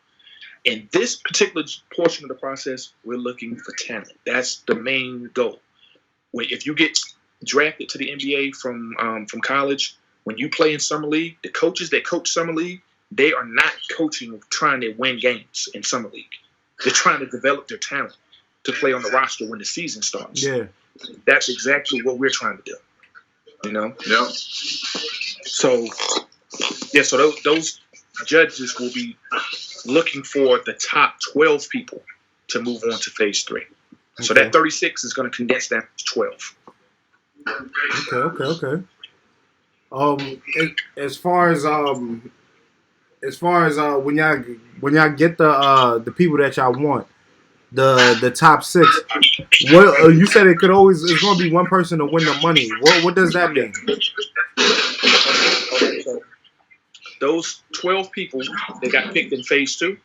In this particular portion of the process, we're looking for talent. That's the main goal. If you get drafted to the NBA from college, when you play in Summer League, the coaches that coach Summer League, they are not coaching trying to win games in Summer League. They're trying to develop their talent to play on the roster when the season starts. Yeah. That's exactly what we're trying to do. You know? Yeah. So those judges will be looking for the top 12 people to move on to phase 3. Okay. So that 36 is going to condense down to 12. Okay. As far as when y'all get the people that y'all want, the top 6, what you said it's going to be one person to win the money. What does that mean? Okay, so those 12 people that got picked in phase 2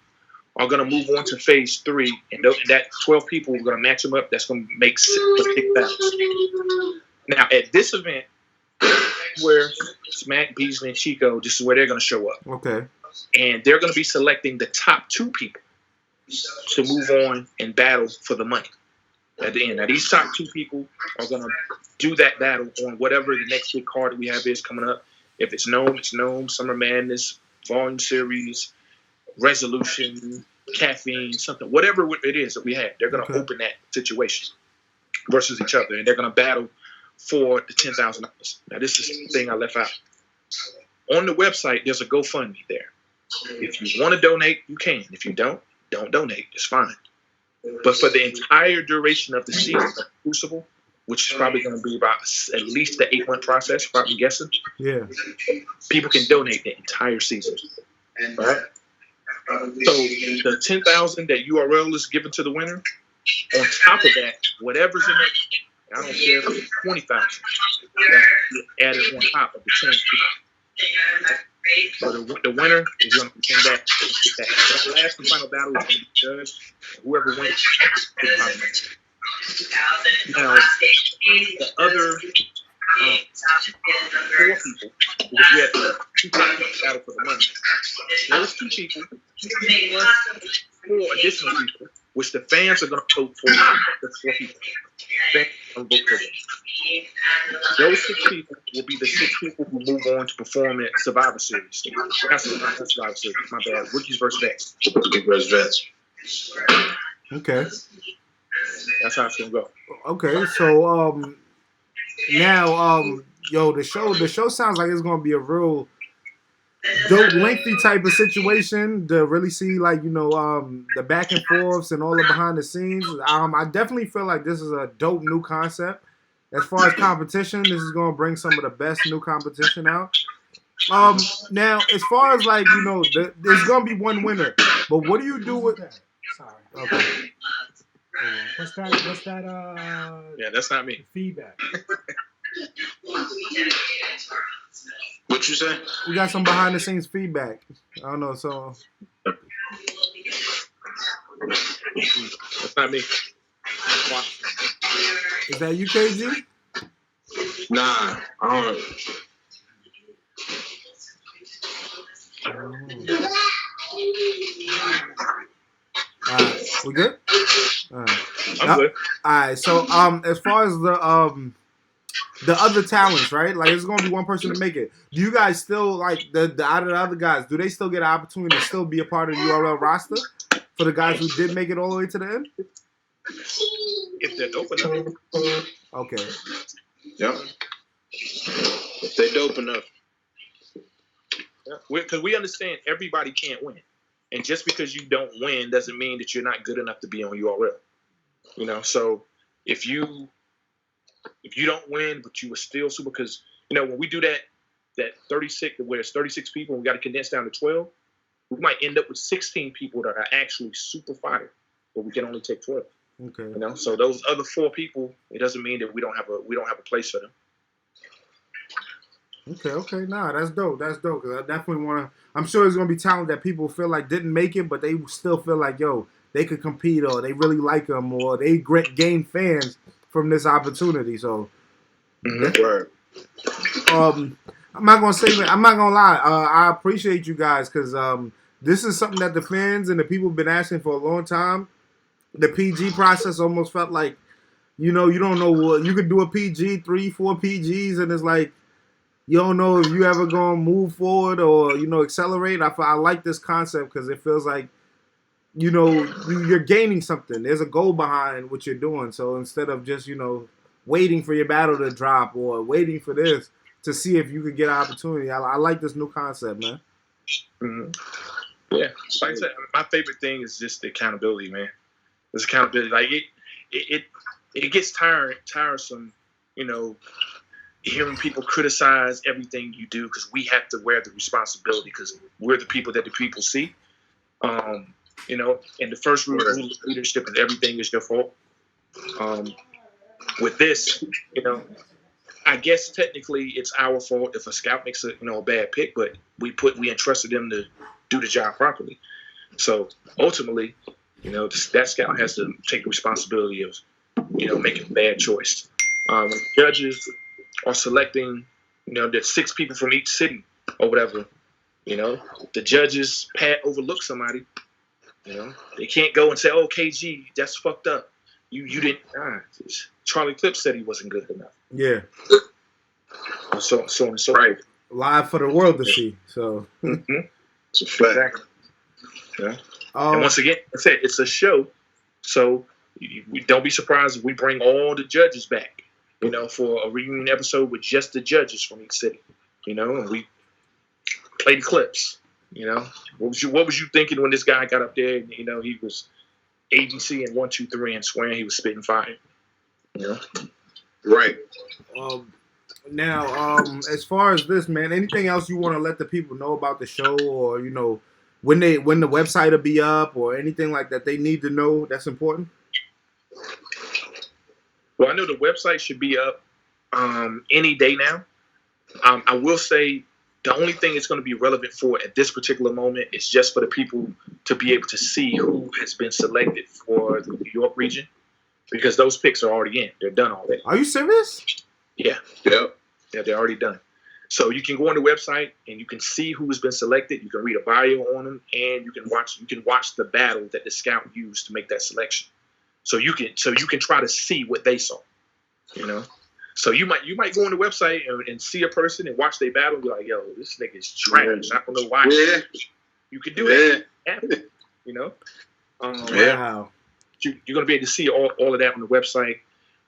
are going to move on to phase 3, and that 12 people, we're going to match them up. That's going to make 6 battles. Now, at this event, where Smack, Beasley, and Chico, this is where they're going to show up. Okay. And they're going to be selecting the top 2 people to move on and battle for the money at the end. Now, these top 2 people are going to do that battle on whatever the next big card that we have is coming up. If it's Gnome, Summer Madness, Volume Series, Resolution, Caffeine, something, whatever it is that we have, they're going to open that situation versus each other, and they're going to battle for the $10,000. Now, this is the thing I left out. On the website, there's a GoFundMe there. If you want to donate, you can. If you don't donate. It's fine. But for the entire duration of the season of Crucible, which is probably going to be about at least the 8-month process, if I'm guessing. Yeah. People can donate the entire season. All right? So the $10,000 that URL is given to the winner, on top of that, whatever's in it, I don't care if it's 20,000. Added on top of the 10. So the winner is going to come back. The last and final battle is going to be judged. Whoever wins is probably. Now, the other 4 people, because we had 2 people battle for the money. Those 2 people, plus 4 additional people, which the fans are going to vote for. The 4 people. Fans are going to vote for them. Those 6 people will be the 6 people who move on to perform at Survivor Series. That's Survivor Series. My bad. Rookies versus Vets. Rookies versus Vets. Okay. That's how it's gonna go. Okay, so now the show sounds like it's gonna be a real dope, lengthy type of situation to really see, like, the back and forths and all the behind the scenes. I definitely feel like this is a dope new concept. As far as competition, this is going to bring some of the best new competition out. Now, as far as like, there's going to be one winner, but what do you do with that? Sorry. Okay. What's that? Yeah, that's not me. Feedback. What you say? We got some behind the scenes feedback. I don't know, so That's not me. is that UKG? Nah, I don't. Alright, we good? Alright. I'm good. Alright, so as far as the other talents, right? Like, it's gonna be one person to make it. Do you guys still like the out of the other guys? Do they still get an opportunity to still be a part of the URL roster for the guys who did make it all the way to the end? If they're dope enough. Okay. Yep. If they dope enough. Because we understand everybody can't win. And just because you don't win doesn't mean that you're not good enough to be on URL. So if you don't win, but you were still super, because, when we do that 36, where it's 36 people and we got to condense down to 12, we might end up with 16 people that are actually super fire, but we can only take 12. Okay. So those other 4 people, it doesn't mean that we don't have a place for them. Okay. Nah, that's dope. That's dope. Cause I definitely want to. I'm sure there's gonna be talent that people feel like didn't make it, but they still feel like, yo, they could compete, or they really like them, or they gain fans from this opportunity. So, Word. I'm not gonna lie. I appreciate you guys, because this is something that the fans and the people have been asking for a long time. The PG process almost felt like, you don't know what you could do a PG, 3, 4 PGs, and it's like you don't know if you ever gonna move forward or accelerate. I like this concept because it feels like you're gaining something. There's a goal behind what you're doing. So instead of just waiting for your battle to drop or waiting for this to see if you could get an opportunity, I like this new concept, man. Mm-hmm. Yeah, like I said, my favorite thing is just the accountability, man. There's accountability. Like it gets tiresome, hearing people criticize everything you do, because we have to wear the responsibility, because we're the people that the people see. And the first rule of leadership is everything is your fault. With this, I guess technically it's our fault if a scout makes a bad pick, but we entrusted them to do the job properly. So ultimately, that scout has to take the responsibility of making a bad choice. Judges are selecting, there's 6 people from each city or whatever. The judges overlook somebody. They can't go and say, "Oh, KG, that's fucked up. You didn't." Charlie Clip said he wasn't good enough. Yeah. So on and so right. Live for the world to see. So. Mm-hmm. It's a fact. Exactly. Yeah. And once again, I said it's a show, so we don't be surprised if we bring all the judges back. For a reunion episode with just the judges from each city. And we play the clips. What was you thinking when this guy got up there and he was ABC and 1, 2, 3 and swearing he was spitting fire? Right. Now, as far as this, man, anything else you want to let the people know about the show, or when the website will be up, or anything like that they need to know that's important? Well, I know the website should be up any day now. I will say the only thing it's going to be relevant for at this particular moment is just for the people to be able to see who has been selected for the New York region, because those picks are already in. They're done already. Are you serious? Yeah. Yep. Yeah, they're already done. So you can go on the website and you can see who's been selected. You can read a bio on them, and you can watch the battle that the scout used to make that selection. So you can try to see what they saw. So you might go on the website and see a person and watch their battle and be like, "Yo, this nigga's trash. I don't know why." Yeah. You can do it. Wow. You're gonna be able to see all of that on the website.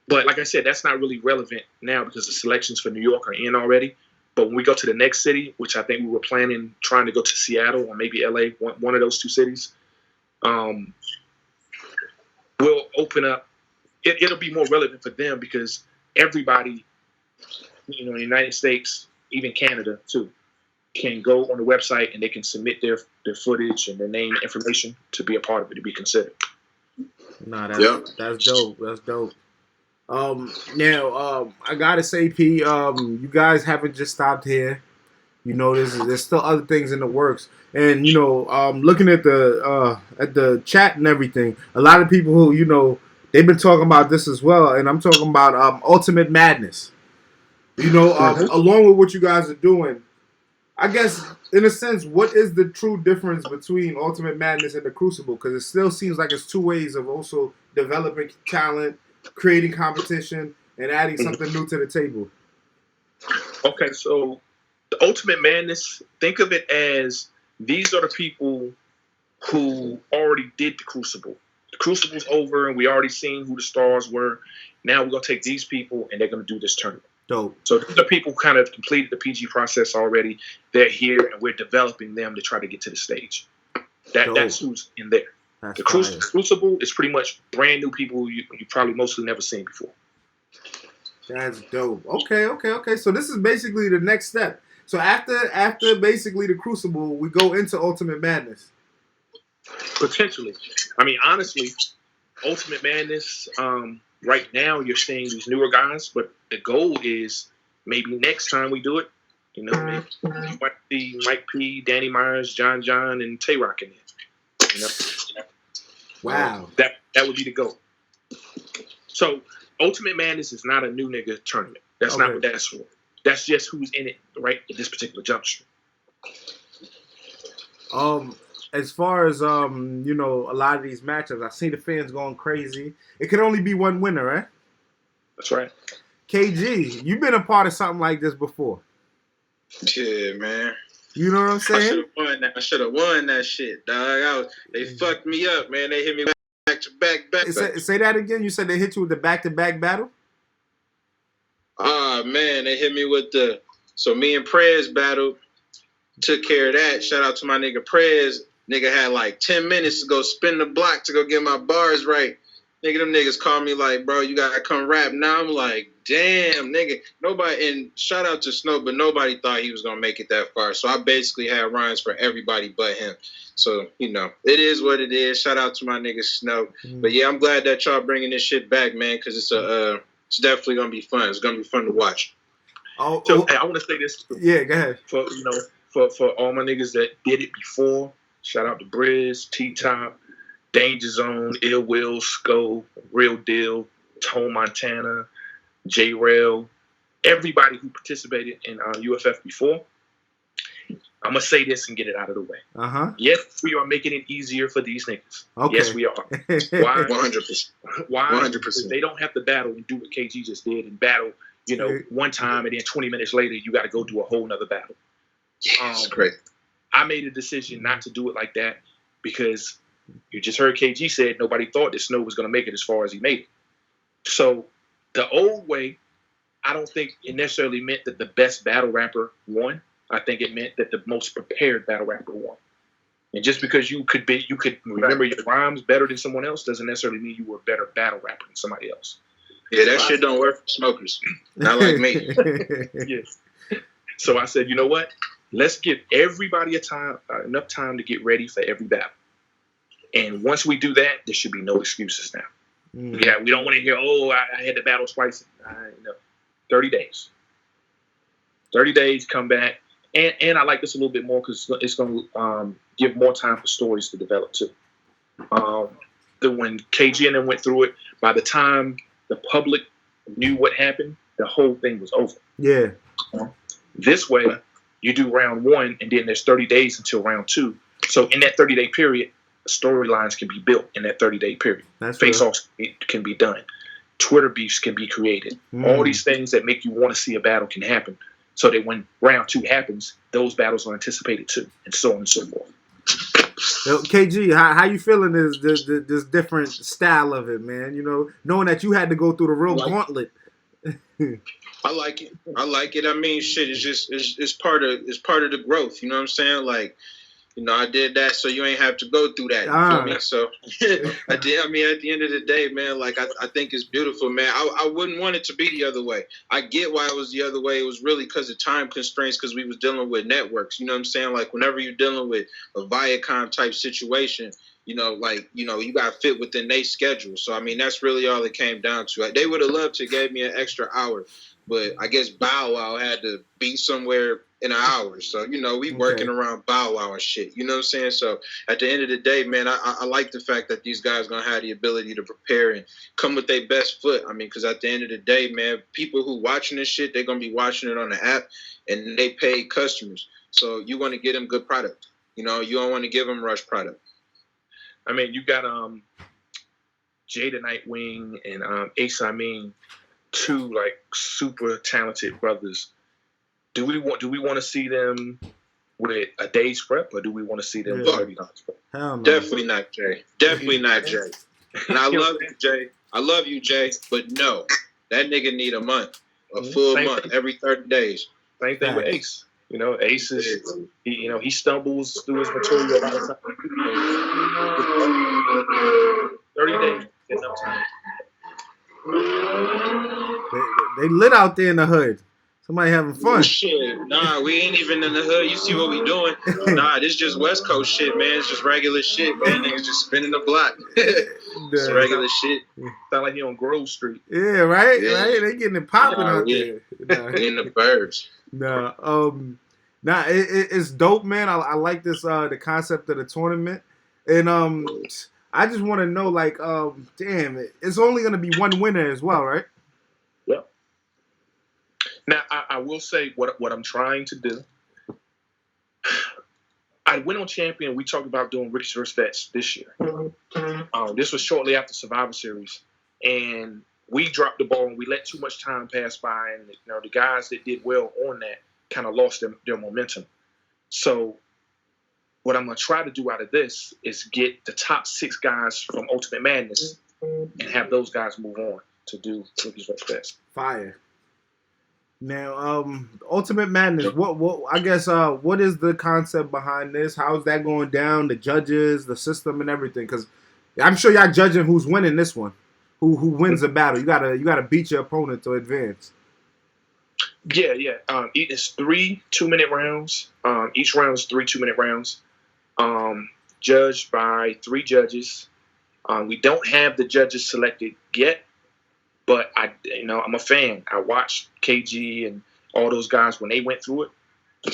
But like I said, that's not really relevant now because the selections for New York are in already. But when we go to the next city, which I think we were trying to go to Seattle or maybe LA, one of those two cities, we'll open up. It'll be more relevant for them because everybody, in the United States, even Canada too, can go on the website and they can submit their footage and their name and information to be a part of it, to be considered. Nah, that's dope. That's dope. Now, I gotta say, P, you guys haven't just stopped here. There's still other things in the works. And looking at the chat and everything, a lot of people who they've been talking about this as well. And I'm talking about Ultimate Madness. Along with what you guys are doing, I guess in a sense, what is the true difference between Ultimate Madness and the Crucible? Because it still seems like it's two ways of also developing talent, creating competition, and adding something new to the table. Okay, so the Ultimate Madness, think of it as these are the people who already did the Crucible. The Crucible's over, and we already seen who the stars were. Now we're going to take these people, and they're going to do this tournament. Dope. So these are people who kind of completed the PG process already. They're here, and we're developing them to try to get to the stage. That's who's in there. The Crucible is pretty much brand new people you probably mostly never seen before. That's dope. Okay. So this is basically the next step. So after basically the Crucible, we go into Ultimate Madness. Potentially. I mean, honestly, Ultimate Madness, right now you're seeing these newer guys, but the goal is maybe next time we do it, maybe you might see Mike P, Danny Myers, John, and Tay Rock in it. Wow. That would be the goal. So Ultimate Madness is not a new nigga tournament. That's not what that's for. That's just who's in it right at this particular juncture. As far as a lot of these matchups, I see the fans going crazy. It could only be one winner, right? That's right. KG, you've been a part of something like this before. Yeah, man. You know what I'm saying? I should have won that shit, dog. They fucked me up, man. They hit me back to back. Say that again. You said they hit you with the back-to-back battle? Man, they hit me with so me and Prez battled, took care of that. Shout out to my nigga Prez. Nigga had like 10 minutes to go spin the block to go get my bars right. Nigga, them niggas call me like, bro, you gotta come rap. Now I'm like, damn, nigga. Nobody, and shout out to Snow, but nobody thought he was gonna make it that far. So I basically had rhymes for everybody but him. So, it is what it is. Shout out to my nigga Snow. Mm-hmm. But yeah, I'm glad that y'all bringing this shit back, man, because it's definitely gonna be fun. It's gonna be fun to watch. Hey, I want to say this. Yeah, go ahead. For all my niggas that did it before, shout out to BARZZ, T-Top, Danger Zone, Ill Will, Sko, Real Deal, Tone Montana, J-Rail, everybody who participated in UFF before. I'm going to say this and get it out of the way. Uh-huh. Yes, we are making it easier for these niggas. Okay. Yes, we are. Why? 100%. Why? 100%. Because they don't have to battle and do what KG just did and battle, one time, and then 20 minutes later, you got to go do a whole nother battle. That's great. I made a decision not to do it like that because you just heard KG said nobody thought that Snow was going to make it as far as he made it. So the old way, I don't think it necessarily meant that the best battle rapper won. I think it meant that the most prepared battle rapper won. And just because you could remember your rhymes better than someone else doesn't necessarily mean you were a better battle rapper than somebody else. Yeah, that shit don't work for smokers. Not like me. Yes. So I said, you know what? Let's give everybody enough time to get ready for every battle. And once we do that, there should be no excuses now. Mm. Yeah, we don't want to hear, I had to battle twice. 30 days. 30 days, come back. And I like this a little bit more because it's going to give more time for stories to develop too. When KG and them went through it, by the time the public knew what happened, the whole thing was over. Yeah. This way, you do round one, and then there's 30 days until round two. So in that 30-day period, storylines can be built in that 30-day period. Face-offs can be done. Twitter beefs can be created. All these things that make you want to see a battle can happen. So that when round two happens, those battles are anticipated too, and so on and so forth. KG, how you feeling this different style of it, man? Knowing that you had to go through the real gauntlet I like it. I like it. I mean, shit, it's part of the growth. You know what I'm saying? Like, you know, I did that so you ain't have to go through that. You feel me? So I did. I mean, at the end of the day, man, like I think it's beautiful, man. I wouldn't want it to be the other way. I get why it was the other way. It was really because of time constraints, because we was dealing with networks. You know what I'm saying? Like whenever you're dealing with a Viacom type situation, you know, like, you know, you got to fit within their schedule. So, I mean, that's really all it came down to. They would have loved to give me an extra hour, but I guess Bow Wow had to be somewhere in an hour. So, you know, we working around Bow Wow and shit. You know what I'm saying? So, at the end of the day, man, I like the fact that these guys going to have the ability to prepare and come with their best foot. I mean, because at the end of the day, man, people who watching this shit, they're going to be watching it on the app, and they pay customers. So, you want to get them good product. You know, you don't want to give them rush product. I mean, you got Jada Nightwing and Ace Amin, two like super talented brothers. Do we want to see them with a day's prep, or do we want to see them with 30 days prep? Hell no. Definitely not Jay. Definitely not Jay. And I love you, Jay. I love you, Jay. But no, that nigga need a month, a full month, every 30 days. Same thing with Ace. You know, Ace is, he stumbles through his material a lot of time. 30 days, enough time. They lit out there in the hood. Somebody having fun. Shit, nah, we ain't even in the hood. You see what we doing? Nah, this just West Coast shit, man. It's just regular shit, man. Niggas just spinning the block. It's regular shit. Sound like you on Grove Street. Yeah, right? Yeah. Right? They getting it popping out there. We in the birds. It's dope, man. I like this the concept of the tournament, and I just want to know, like, damn, it's only gonna be one winner as well, right? Yeah. Now I will say what I'm trying to do. I went on Champion. We talked about doing rookies versus vets this year. This was shortly after Survivor Series, and we dropped the ball and we let too much time pass by, and you know the guys that did well on that kind of lost their momentum. So what I'm going to try to do out of this is get the top 6 guys from Ultimate Madness and have those guys move on to do rookies versus vets. Fire. Now, Ultimate Madness, what I guess what is the concept behind this? How's that going down? The judges, the system, and everything? Because I'm sure y'all judging who's winning this one, who wins the battle. You gotta beat your opponent to advance. Yeah. It's 3 2-minute rounds. Each round is 3 2-minute rounds. Judged by 3 judges. We don't have the judges selected yet, but I'm a fan. I watched KG and all those guys when they went through it.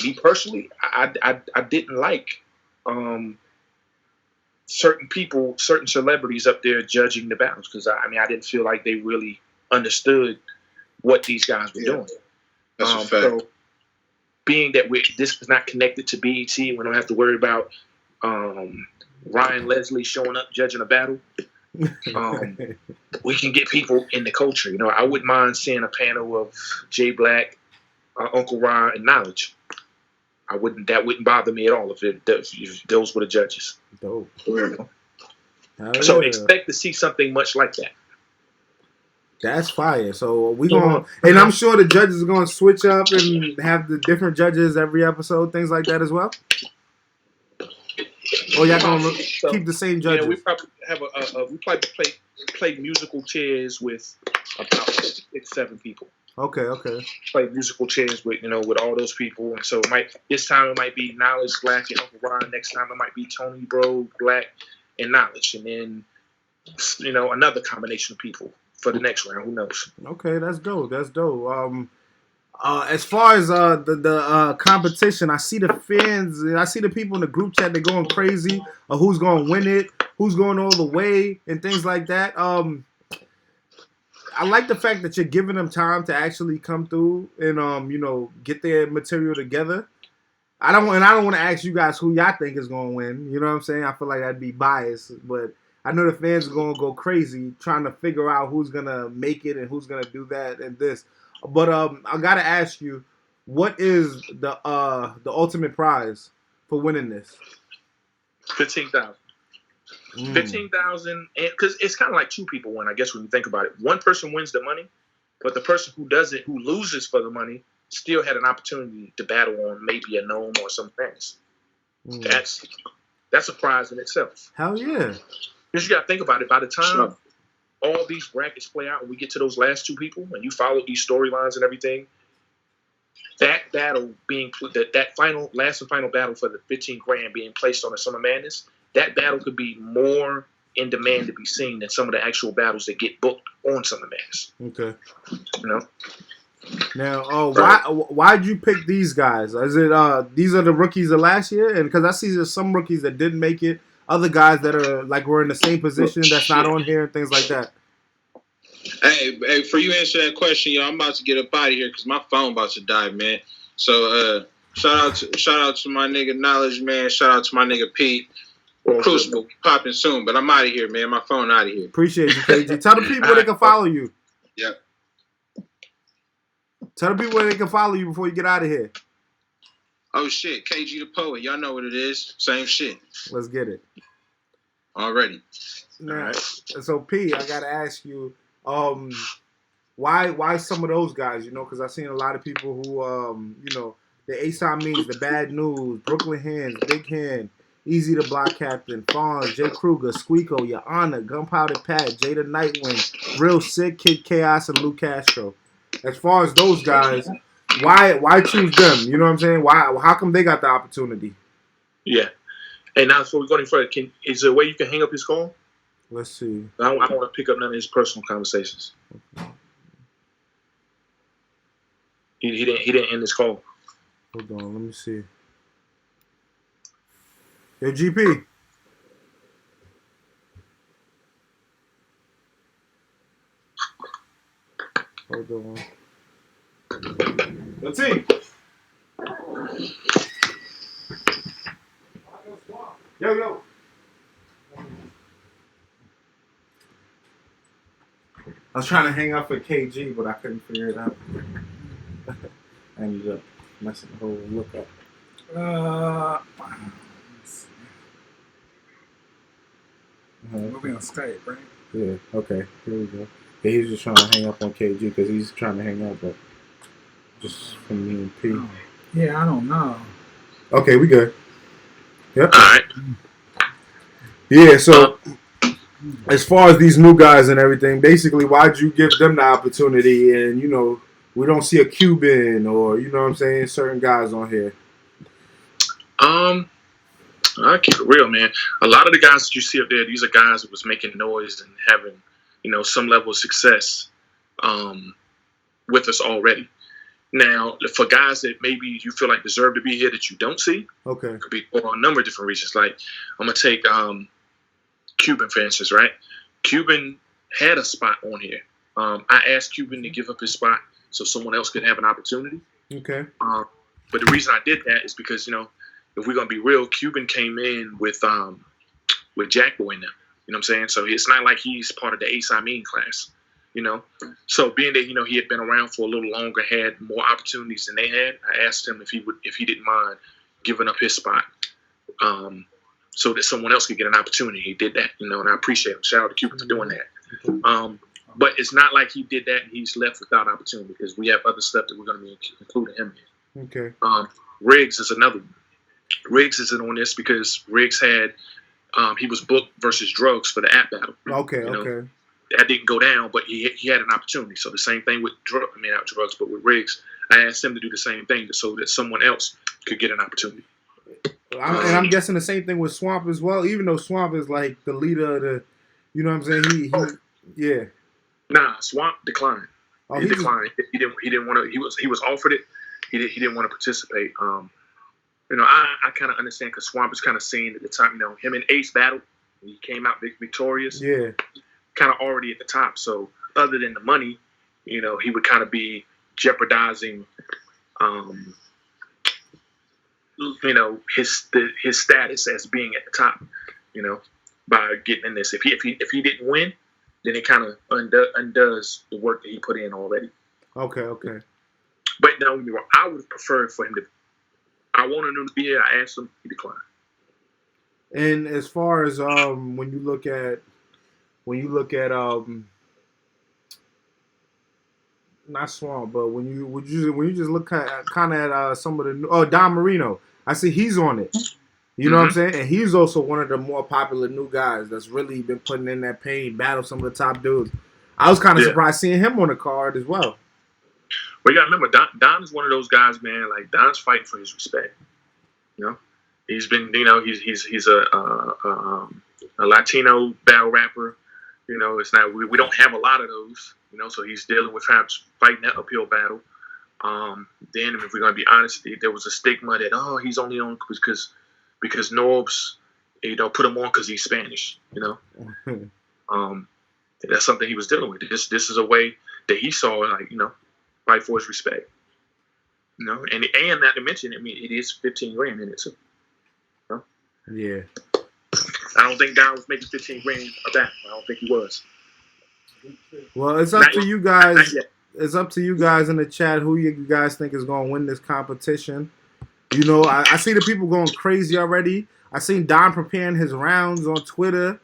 Me personally, I didn't like certain people, certain celebrities up there judging the battles because I didn't feel like they really understood what these guys were doing. That's a fact. So, being that this is not connected to BET, we don't have to worry about Ryan Leslie showing up judging a battle. We can get people in the culture. You know, I wouldn't mind seeing a panel of Jay Black, Uncle Ron, and Knowledge. That wouldn't bother me at all if those were the judges. Dope. So expect to see something much like that. That's fire. So we gonna, and I'm sure the judges are gonna switch up and have the different judges every episode, things like that as well. Or y'all gonna keep the same judges? Yeah, we probably have we probably play musical chairs with about 6-7 people. Okay. Play musical chairs with all those people, and so this time it might be Knowledge, Black, and Uncle Ron. Next time it might be Tony, Bro, Black, and Knowledge, and then another combination of people for the next round. Who knows? Okay, that's dope. As far as the competition, I see the fans, I see the people in the group chat. They're going crazy. Who's going to win it? Who's going all the way? And things like that. I like the fact that you're giving them time to actually come through and get their material together. I don't want to ask you guys who y'all think is going to win. You know what I'm saying? I feel like I'd be biased, but I know the fans are going to go crazy trying to figure out who's going to make it and who's going to do that and this. But I got to ask you, what is the ultimate prize for winning this? $15,000. $15,000, because it's kind of like 2 people win, I guess, when you think about it. One person wins the money, But the person who doesn't, who loses for the money, still had an opportunity to battle on maybe a gnome or some things. That's a prize in itself. Hell yeah. Because you got to think about it. By the time all these brackets play out and we get to those last two people and you follow these storylines and everything, that battle being that final last and final battle for the 15 grand being placed on the Summer Madness, that battle could be more in demand to be seen than some of the actual battles that get booked on Summer Madness. Okay. You know. Now, why'd you pick these guys? Is it these are the rookies of last year? And because I see there's some rookies that didn't make it, other guys that are like were in the same position that's not on here and things like that. Hey, for you answer that question, yo, I'm about to get up out of here because my phone about to die, man. So shout out to my nigga Knowledge, man. Shout out to my nigga Pete. Crucible popping soon, but I'm out of here, man. My phone out of here. Appreciate you, KG. Tell the people where they can follow you. Yep. Tell the people where they can follow you before you get out of here. Oh shit, KG the Poet. Y'all know what it is. Same shit. Let's get it. Already. Now, so P, I gotta ask you, why some of those guys? You know, because I've seen a lot of people who, you know, the ASAP means the Bad News, Brooklyn Hands, Big Hand, Easy to Block Captain, Fonz, Jay Kruger, Squeako, Your Honor, Gunpowder Pat, Jada Nightwing, Real Sick, Kid Chaos, and Luke Castro. As far as those guys, why choose them? You know what I'm saying? How come they got the opportunity? Yeah. And now, before we go any further, is there a way you can hang up his call? Let's see. I don't want to pick up none of his personal conversations. He didn't end his call. Hold on, let me see. Yo, GP. Hold on. Let's see. Yo. I was trying to hang up for KG, but I couldn't figure it out. I ended up messing the whole look up. We'll be on Skype, right? Yeah, okay. Here we go. Yeah, he's just trying to hang up on KG because he's trying to hang up, but just from me and P. Oh. Yeah, I don't know. Okay, we good. Yep. All right. Yeah, so as far as these new guys and everything, basically, why'd you give them the opportunity? And, you know, we don't see a Cuban or, you know what I'm saying, certain guys on here. I keep it real, man. A lot of the guys that you see up there, these are guys that was making noise and having, you know, some level of success with us already. Now, for guys that maybe you feel like deserve to be here that you don't see, okay, it could be for a number of different reasons. Like, I'm going to take Cuban, for instance, right? Cuban had a spot on here. I asked Cuban to give up his spot so someone else could have an opportunity. Okay. But the reason I did that is because, you know, if we're going to be real, Cuban came in with Jack Boy and them. You know what I'm saying? So it's not like he's part of the Ace I Mean class, you know? So being that, you know, he had been around for a little longer, had more opportunities than they had, I asked him if he didn't mind giving up his spot so that someone else could get an opportunity. He did that, you know, and I appreciate him. Shout out to Cuban for doing that. But it's not like he did that and he's left without opportunity because we have other stuff that we're going to be including him in. Okay. Riggs is another one. Riggs isn't on this because Riggs had he was booked versus Drugs for the app battle. Okay, you know? okay. That didn't go down, but he had an opportunity. So the same thing with not Drugs, but with Riggs. I asked him to do the same thing so that someone else could get an opportunity. And I'm guessing the same thing with Swamp as well, even though Swamp is like the leader of the, you know what I'm saying? Yeah. Nah, Swamp declined. Oh, he declined. He didn't want to. He was offered it. He didn't want to participate. You know, I kind of understand because Swamp is kind of seen at the time. You know, him and Ace battled. He came out victorious. Yeah. Kind of already at the top. So other than the money, you know, he would kind of be jeopardizing, you know, his status as being at the top. You know, by getting in this. If he didn't win, then it kind of undoes the work that he put in already. Okay. But now, I would have preferred for him to. I wanted him to be here. I asked him. He declined. And as far as when you look at not Swamp, but when you just look kind of at some of the Don Marino, I see he's on it. You know what I'm saying? And he's also one of the more popular new guys that's really been putting in that pain, battle some of the top dudes. I was kind of surprised seeing him on the card as well. But you gotta remember, Don is one of those guys, man. Like Don's fighting for his respect. You know, he's been, you know, he's a Latino battle rapper. You know, it's not we don't have a lot of those. You know, so he's dealing with fighting that uphill battle. Then, if we're gonna be honest, there was a stigma that he's only on because Norbs, you know, put him on because he's Spanish, you know. That's something he was dealing with. This is a way that he saw, like, you know, fight for his respect. You know, and not to mention, I mean, it is 15 grand in it too. You know? Yeah. I don't think Don was making 15 grand a battle. I don't think he was. Well, it's up to you guys. It's up to you guys in the chat who you guys think is going to win this competition. You know, I see the people going crazy already. I seen Don preparing his rounds on Twitter,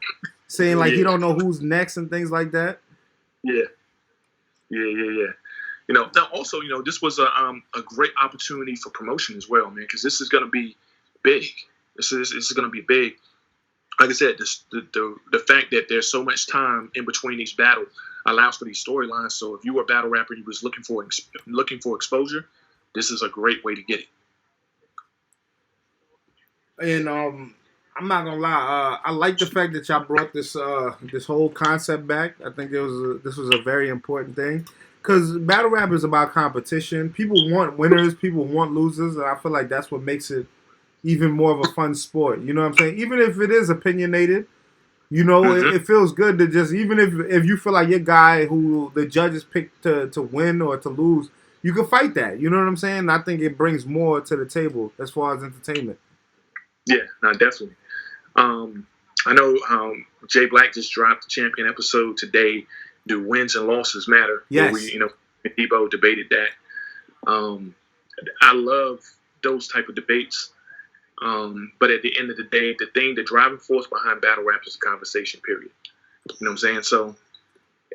saying like he don't know who's next and things like that. Yeah. You know, now also, you know, this was a great opportunity for promotion as well, man, because this is going to be big. This is going to be big. Like I said, the fact that there's so much time in between each battle allows for these storylines. So if you were a battle rapper and you was looking for exposure, this is a great way to get it. And I'm not gonna lie, I like the fact that y'all brought this whole concept back. I think this was a very important thing because battle rap is about competition. People want winners, people want losers, and I feel like that's what makes it even more of a fun sport. You know what I'm saying? Even if it is opinionated, you know, it feels good to just, even if you feel like your guy who the judges picked to win or to lose, you can fight that. You know what I'm saying? I think it brings more to the table as far as entertainment. Yeah, no, definitely. I know Jay Black just dropped the champion episode today. Do wins and losses matter? Yes. Where we, you know, Debo debated that. I love those type of debates. But at the end of the day, the driving force behind battle rap is a conversation, period. You know what I'm saying? So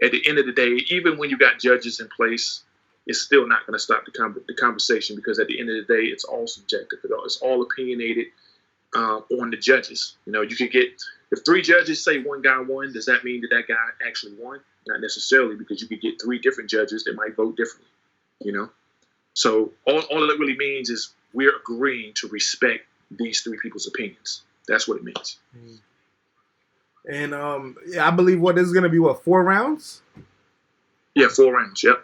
at the end of the day, even when you got judges in place, it's still not going to stop the conversation because at the end of the day, it's all subjective. It's all opinionated on the judges. You know, you could get, if 3 judges say one guy won, does that mean that guy actually won? Not necessarily, because you could get 3 different judges that might vote differently, you know? So all it really means is we're agreeing to respect these 3 people's opinions. That's what it means. And I believe this is going to be 4 rounds? Yeah, 4 rounds. Yep.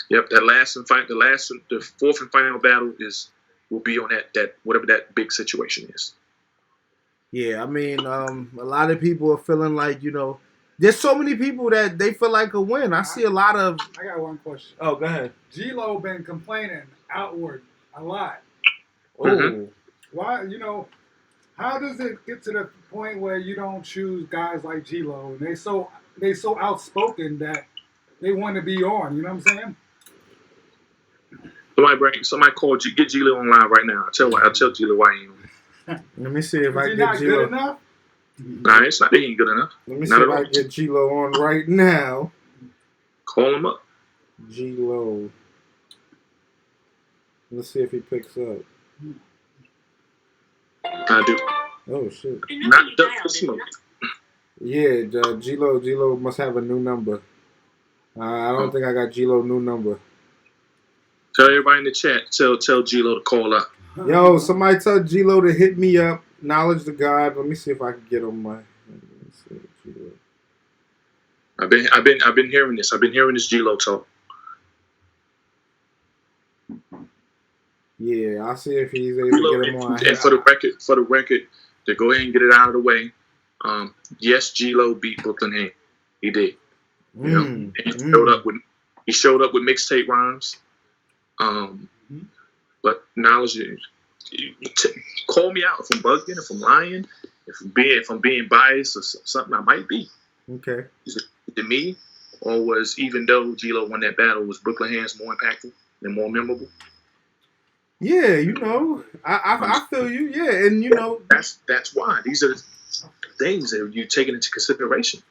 The 4th and final battle will be on that whatever that big situation is. Yeah, I mean, a lot of people are feeling like, you know, there's so many people that they feel like a win. I see a lot of. I got one question. Oh, go ahead. G-Lo been complaining outward a lot. Oh, why? You know, how does it get to the point where you don't choose guys like G-Lo and they so outspoken that they want to be on? You know what I'm saying? Somebody call get G-Lo online right now. I'll tell G-Lo why he ain't on. Let me see if I get get G-Lo. Good enough? Nah, it's not that he ain't good enough. Let me see if I get G-Lo on right now. Call him up. G-Lo. Let's see if he picks up. I do. Oh shit! Not the smoke. Yeah, G-Lo must have a new number. I don't think I got G-Lo new number. Tell everybody in the chat. Tell G-Lo to call up. Yo, somebody tell G-Lo to hit me up. Knowledge to God. Let me see if I can get on my. I've been hearing this. I've been hearing this G-Lo talk. Yeah, I'll see if he's able to get him on. And for the record, to go ahead and get it out of the way, yes, G-Lo beat Brooklyn Haynes. He did. You know, he showed up with mixtape rhymes. But knowledge, call me out if I'm bugging, if I'm lying, if I'm being biased or something. I might be. Okay. Is it me, or was, even though G-Lo won that battle, was Brooklyn Haynes more impactful and more memorable? Yeah, you know, I feel you. Yeah, and you know that's why these are the things that you're taking into consideration.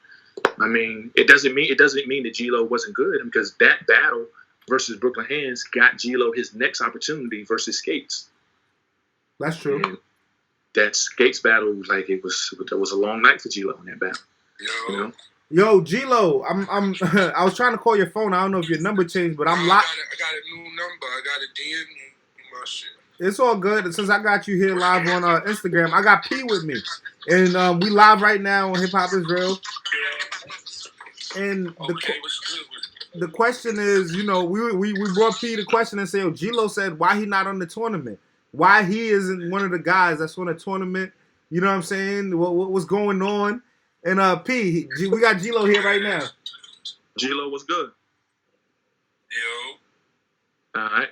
I mean, it doesn't mean that G-Lo wasn't good, because that battle versus Brooklyn Hands got G-Lo his next opportunity versus Skates. That's true. And that Skates battle, like it was a long night for G-Lo in that battle. You know? Yo, G-Lo, I was trying to call your phone. I don't know if your number changed, but I'm locked. I got a new number. I got a DM my shit. It's all good. Since I got you here live on Instagram, I got P with me, and we live right now on Hip Hop is Real. And the question is, you know, we brought P the question and said, oh, G-Lo said why he not on the tournament, why he isn't one of the guys that's on the tournament. You know what I'm saying? What's going on? And P, we got G-Lo here right now. G-Lo was good. Yo. All right.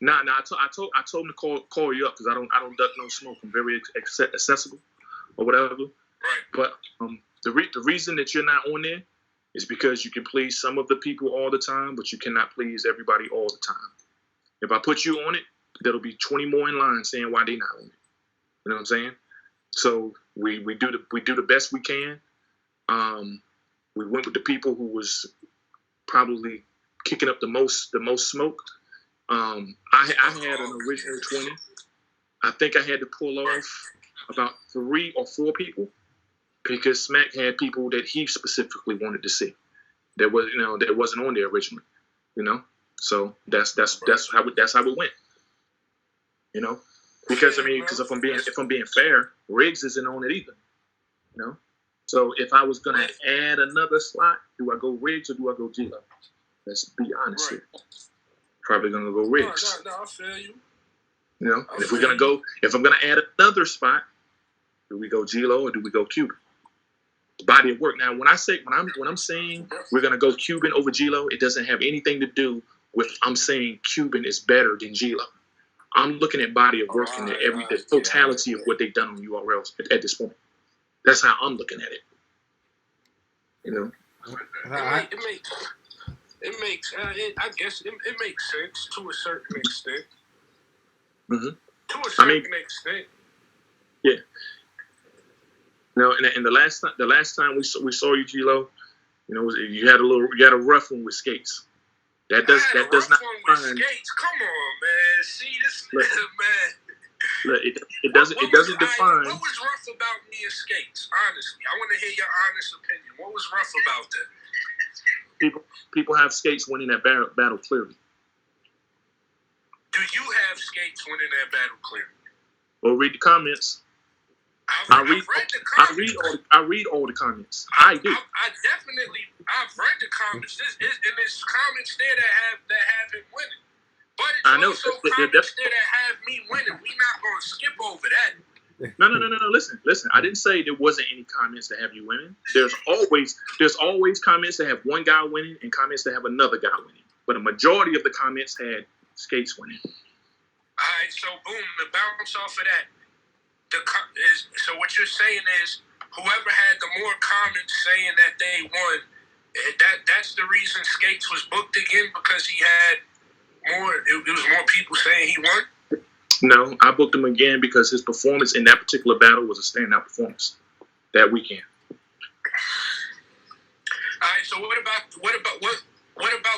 Nah. I told him to call you up because I don't duck no smoke. I'm very accessible or whatever. Right. But the reason that you're not on there is because you can please some of the people all the time, but you cannot please everybody all the time. If I put you on it, there'll be 20 more in line saying why they not on it. You know what I'm saying? So we do the best we can. We went with the people who was probably kicking up the most smoke. I had an original 20. I think I had to pull off about 3 or 4 people because Smack had people that he specifically wanted to see. That wasn't on there originally. You know, so that's how it went. You know, because if I'm being fair, Riggs isn't on it either. You know, so if I was gonna add another slot, do I go Riggs or do I go G-Lo? Let's be honest here. Probably gonna go Riggs. No, I feel you. You know, and if I'm gonna add another spot, do we go G-Lo or do we go Cuban? Body of work. Now, when I'm saying we're gonna go Cuban over G-Lo, it doesn't have anything to do with I'm saying Cuban is better than G-Lo. I'm looking at body of work and the totality of what they've done on URLs at this point. That's how I'm looking at it. You know, I guess it makes sense to a certain extent. Mm-hmm. To a certain extent. Yeah. No, and the last time we saw you, G-Lo, you know, you had a rough one with Skates. That does not define. Skates. Come on, man. See this nigga, man. Look, it doesn't define. What was rough about me and Skates? Honestly, I want to hear your honest opinion. What was rough about that? People have Skates winning that battle clearly. Do you have Skates winning that battle clearly? Well, read the comments. I read all the comments. I do. I've read the comments. There's comments there that have him winning. But it's also comments there that have me winning. We not gonna skip over that. No. Listen. I didn't say there wasn't any comments that have you winning. There's always comments that have one guy winning and comments that have another guy winning. But a majority of the comments had Skates winning. All right, so boom, to bounce off of that. So what you're saying is whoever had the more comments saying that they won, that's the reason Skates was booked again, because he had more. It was more people saying he won. No, I booked him again because his performance in that particular battle was a standout performance that weekend. All right. So what about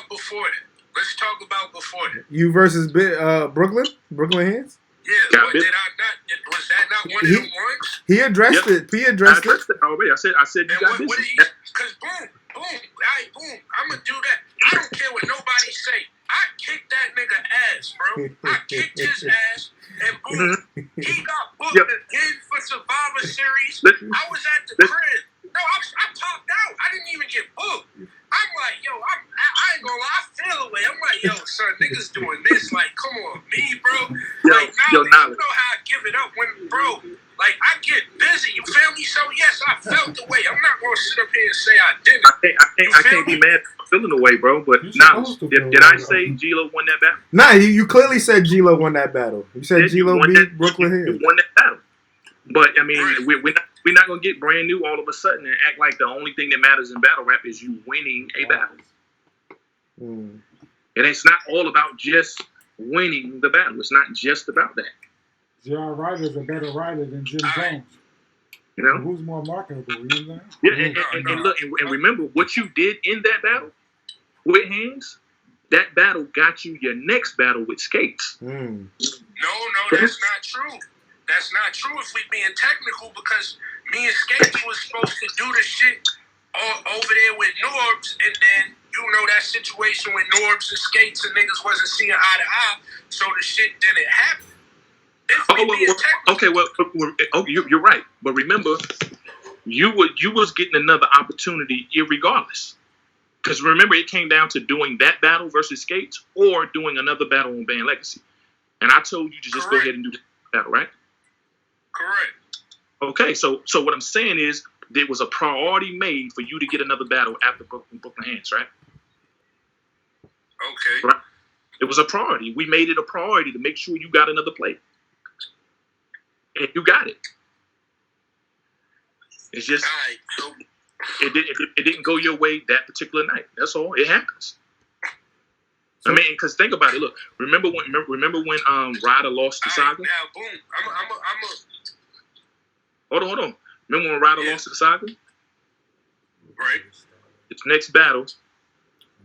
before that? Let's talk about before that. You versus Brooklyn Hands. Yeah, did I not? Was that not one of the ones? He addressed it. He addressed it already. I said you got this. Because boom, I'm gonna do that. I don't care what nobody say. I kicked that nigga ass, bro. I kicked his ass, and boom, he got booked again for Survivor Series. I was at the crib. No, I popped out. I didn't even get booked. I'm like, yo, I ain't gonna lie, I feel away. I'm like, yo, son, niggas doing this. Like, come on, me, bro. Like, now, you know how I give it up when, bro, like, I get busy. You feel me? So, yes, I felt the way. I'm not gonna sit up here and say I didn't. I can't be mad for feeling the way, bro. But now, did I say G-Lo won that battle? Nah, you clearly said G-Lo won that battle. You said G-Lo beat Brooklyn Hands. He won that battle. But, I mean, we're not going to get brand new all of a sudden and act like the only thing that matters in battle rap is you winning a battle. It's not all about just winning the battle. It's not just about that. J.R. Ryder's a better rider than Jim Jones. You know? Who's more marketable? You know what I'm saying? Yeah, and look, and remember what you did in that battle with hands. That battle got you your next battle with skates. No, that's not true. That's not true if we being technical, because me and Skates was supposed to do the shit over there with Norbs, and then that situation with Norbs and Skates and niggas wasn't seeing eye to eye, so the shit didn't happen. You're right. But remember, you was getting another opportunity irregardless. Because remember, it came down to doing that battle versus Skates or doing another battle on Band Legacy. And I told you to just go ahead and do the battle, right? Correct. Okay, so what I'm saying is there was a priority made for you to get another battle after Brooklyn Hands, right? Okay. Right? It was a priority. We made it a priority to make sure you got another play. And you got it. It's just it didn't go your way that particular night. That's all. It happens. I mean, because think about it. Look, remember when Ryder lost to Saga? Now, boom. Hold on. Remember when Ryder lost to Saga? Right. Its next battle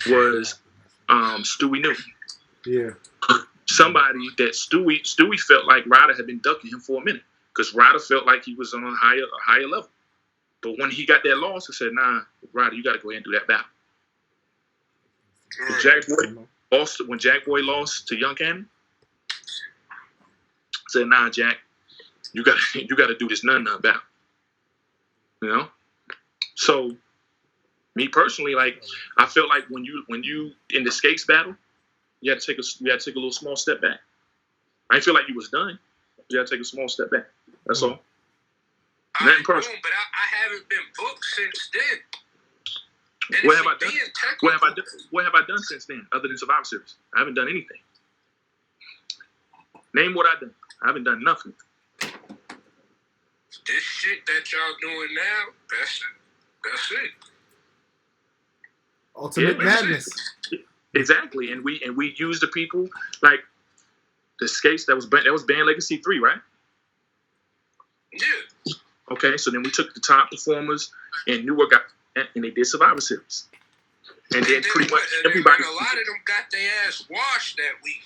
was Stewie Newton. Yeah. Somebody that Stewie felt like Ryder had been ducking him for a minute, because Ryder felt like he was on a higher level. But when he got that loss, he said, "Nah, Ryder, you got to go ahead and do that battle." When Jack Boy lost to Young Cannon, said, "Nah, Jack, you got to do this none battle." You know. So, me personally, like, I felt like when you in the Skates battle, you had to take a little small step back. I didn't feel like you was done. You had to take a small step back. That's all. Nothing personal. But I haven't been booked since then. And What have I done since then, other than Survivor Series? I haven't done anything. Name what I've done. I haven't done nothing. This shit that y'all doing now, that's it. Ultimate madness. Exactly, and we use the people like the Skates. That was Band Legacy 3, right? Yeah. Okay, so then we took the top performers and Newark and they did Survivor Series, and then pretty much everybody. A lot of them got their ass washed that week.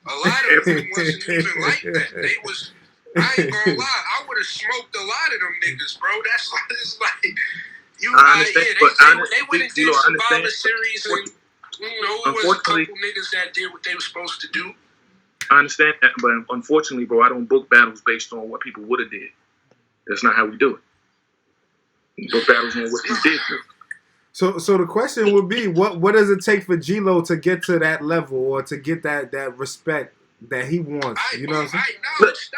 A lot of them wasn't even like that. They was. I ain't gonna lie. I would have smoked a lot of them niggas, bro. That's why it's like you. I understand, they went and did Survivor Series, and it was a couple niggas that did what they were supposed to do. I understand that, but unfortunately, bro, I don't book battles based on what people would have did. That's not how we do it. We book battles on what you did. So the question would be, what does it take for G-Lo to get to that level or to get that respect that he wants? You know what I'm saying?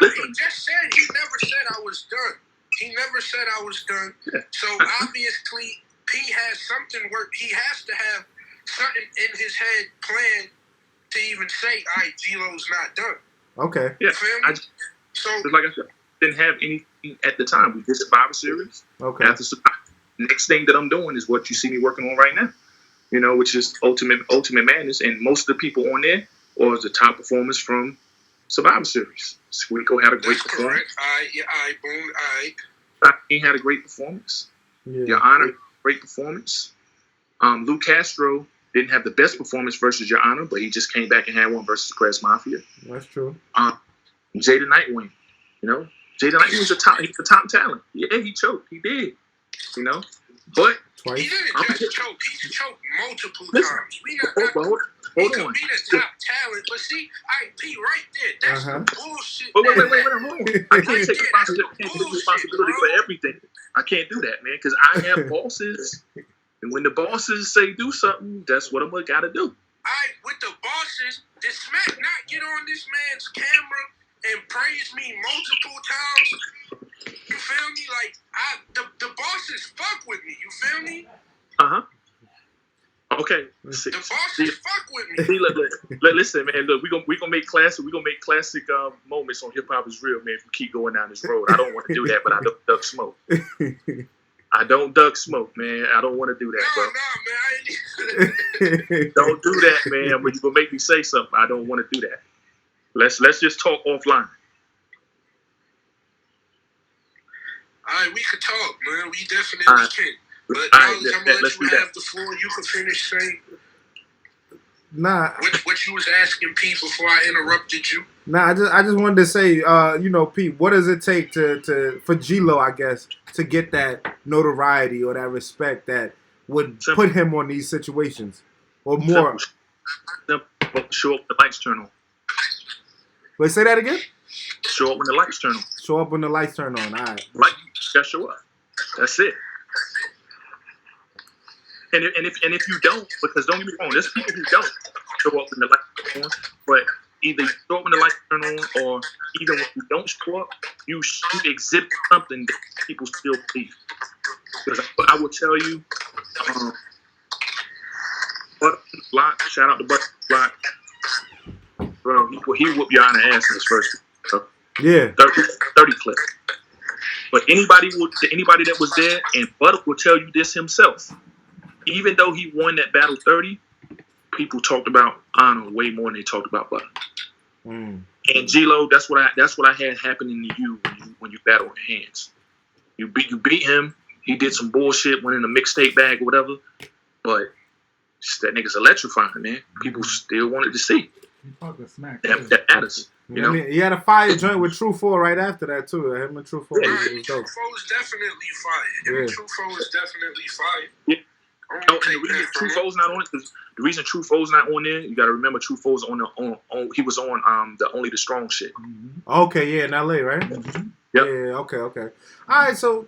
He just said he never said I was done. He never said I was done. Yeah. So obviously, P has something he has to have something in his head planned to even say, all right, G-Lo's not done. Okay. Yeah. So, like I said, didn't have anything at the time. We did Survivor Series. Okay. After next thing that I'm doing is what you see me working on right now. You know, which is Ultimate Madness, and most of the people on there are the top performers from Survivor Series. Squeako had a great performance. He had a great performance. Yeah. Your Honor, great performance. Lou Castro didn't have the best performance versus Your Honor, but he just came back and had one versus Crash Mafia. That's true. Jada Nightwing, you know, Jada Nightwing's he's a top talent. Yeah, he choked. He did. You know, but Twice. He didn't just choke. He choked multiple times. Hold he on. could be the top talent, but see, P right there. That's the bullshit. Wait, hold on. I can't take responsibility for everything. I can't do that, man, because I have bosses, and when the bosses say do something, that's what I'm gonna gotta do. With the bosses, did Smack not get on this man's camera and praise me multiple times? You feel me? Like the bosses fuck with me. You feel me? Okay. The bosses fuck with me. See, look, listen, man. Look, we gonna make classic. We gonna make classic moments on Hip Hop Is Real, man. If we keep going down this road, I don't want to do that, but I don't duck smoke. I don't duck smoke, man. I don't want to do that, bro. No, man. Don't do that, man. But you gonna make me say something. I don't want to do that. Let's just talk offline. All right, we could talk, man. We definitely All right. can. But All right, Knowledge, I'm gonna let's let you do that. have the floor. You can finish saying Nah, what you was asking Pete before I interrupted you. nah. I just wanted to say, you know, Pete, what does it take for G-Lo, I guess, to get that notoriety or that respect that would put him on these situations or more? Simple. Show up when the lights turn on. Wait, say that again. Show up when the lights turn on. Show up when the lights turn on. All right. Like, just show up. That's it. And if you don't, because don't get me wrong, there's people who don't show up when the lights turn on, but either you show up when the lights turn on, or even when you don't show up, you exhibit something that people still believe. Because I will tell you, Block, shout out to Block, bro. He whooped your honor ass in his first, bro. Yeah. 30 clip. But anybody that was there, and Butter will tell you this himself. Even though he won that battle 30, people talked about Honor way more than they talked about Butter. And G-Lo, that's what I had happening to you when you battled hands. You beat him. He did some bullshit, went in a mixtape bag or whatever. But that nigga's electrifying, man. People still wanted to see. That matters. You know? I mean, he had a fire joint with True 4 right after that too. Him and True 4 was dope. True 4 was definitely fire. Him and True 4 was definitely fire. Yeah. And the reason True 4's not on it, because the reason True 4's not on there, you got to remember True 4's he was on the Only the Strong shit. Okay, yeah, in LA, right? Yep. Yeah, okay. All right, so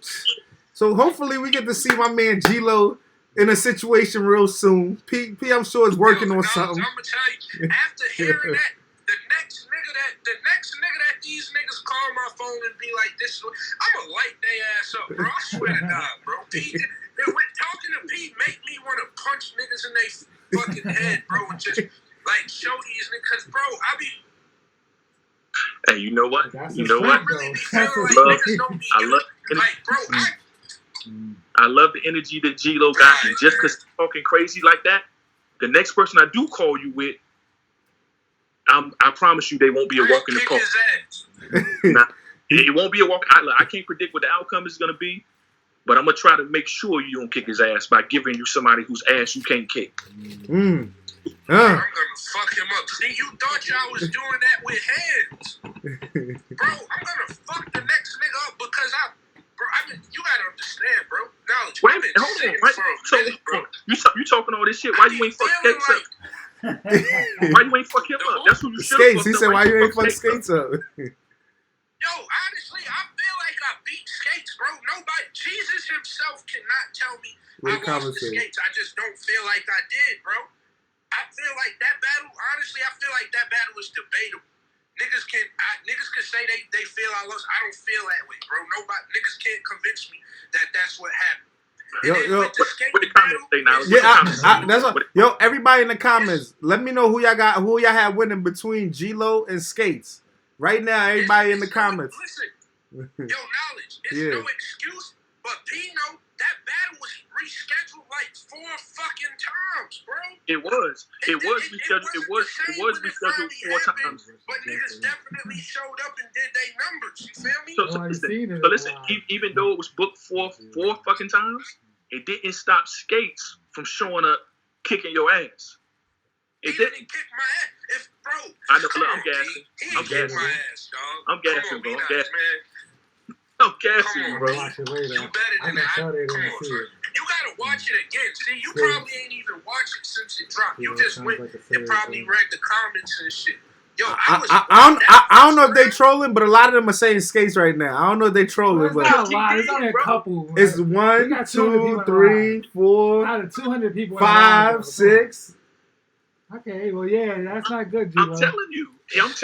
hopefully we get to see my man G-Lo in a situation real soon. P, I'm sure is working on something. I'm gonna tell you, after hearing that, the next nigga that these niggas call my phone and be like, "This is," I'ma light their ass up, bro. I swear to God, bro. Pete, talking to Pete make me want to punch niggas in their fucking head, bro, and just like show these niggas, bro. I be. Hey, you know what? I really be feeling like niggas don't be like, bro. I love the energy that G-Lo got, and just because talking crazy like that, the next person I do call you with, I promise you they won't be a walk in the park. Nah, it won't be a walk. I can't predict what the outcome is going to be, but I'm going to try to make sure you don't kick his ass by giving you somebody whose ass you can't kick. I'm going to fuck him up. See, you thought y'all was doing that with hands. Bro, I'm going to fuck the next nigga up because you gotta understand, bro. Knowledge. Wait a minute, hold on. Right? You talking all this shit? Why you ain't fuck Skates up? Why you ain't fuck him up? That's who you should have. Skates. He said, "Why you ain't fuck Skates up?" Yo, honestly, I feel like I beat Skates, bro. Nobody, Jesus himself cannot tell me I lost to Skates. I just don't feel like I did, bro. I feel like that battle. Honestly, I feel like that battle was debatable. Niggas can say they feel I lost. I don't feel that way, bro. Niggas can't convince me that that's what happened. What the comments say now? That's what. Yo, everybody in the comments, let me know who y'all had winning between G-Lo and Skates. Right now, everybody in the comments. Listen, yo, Knowledge, it's no excuse, but Pino, that battle was rescheduled like 4 fucking times, bro. It was rescheduled 4 times. But niggas definitely showed up and did their numbers. You feel me? So listen, even though it was booked 4 fucking times, it didn't stop Skates from showing up kicking your ass. He didn't kick my ass. Bro, I know. Look, I'm gassing. I'm gassing. My ass, dog. I'm gassing, bro. I'm gassing, bro. You better than that. Come on, son. You gotta watch it again. See, you probably ain't even watched it since it dropped. You just went and probably read the comments and shit. Yo, I don't know if they trolling, but a lot of them are saying Skates right now. I don't know if they trolling, but not a lot. It's only a couple. It's 1, 2, 3, 4, out of 200 people, 5, 6. Okay, well, yeah, that's not good, G-Lo. I'm telling you,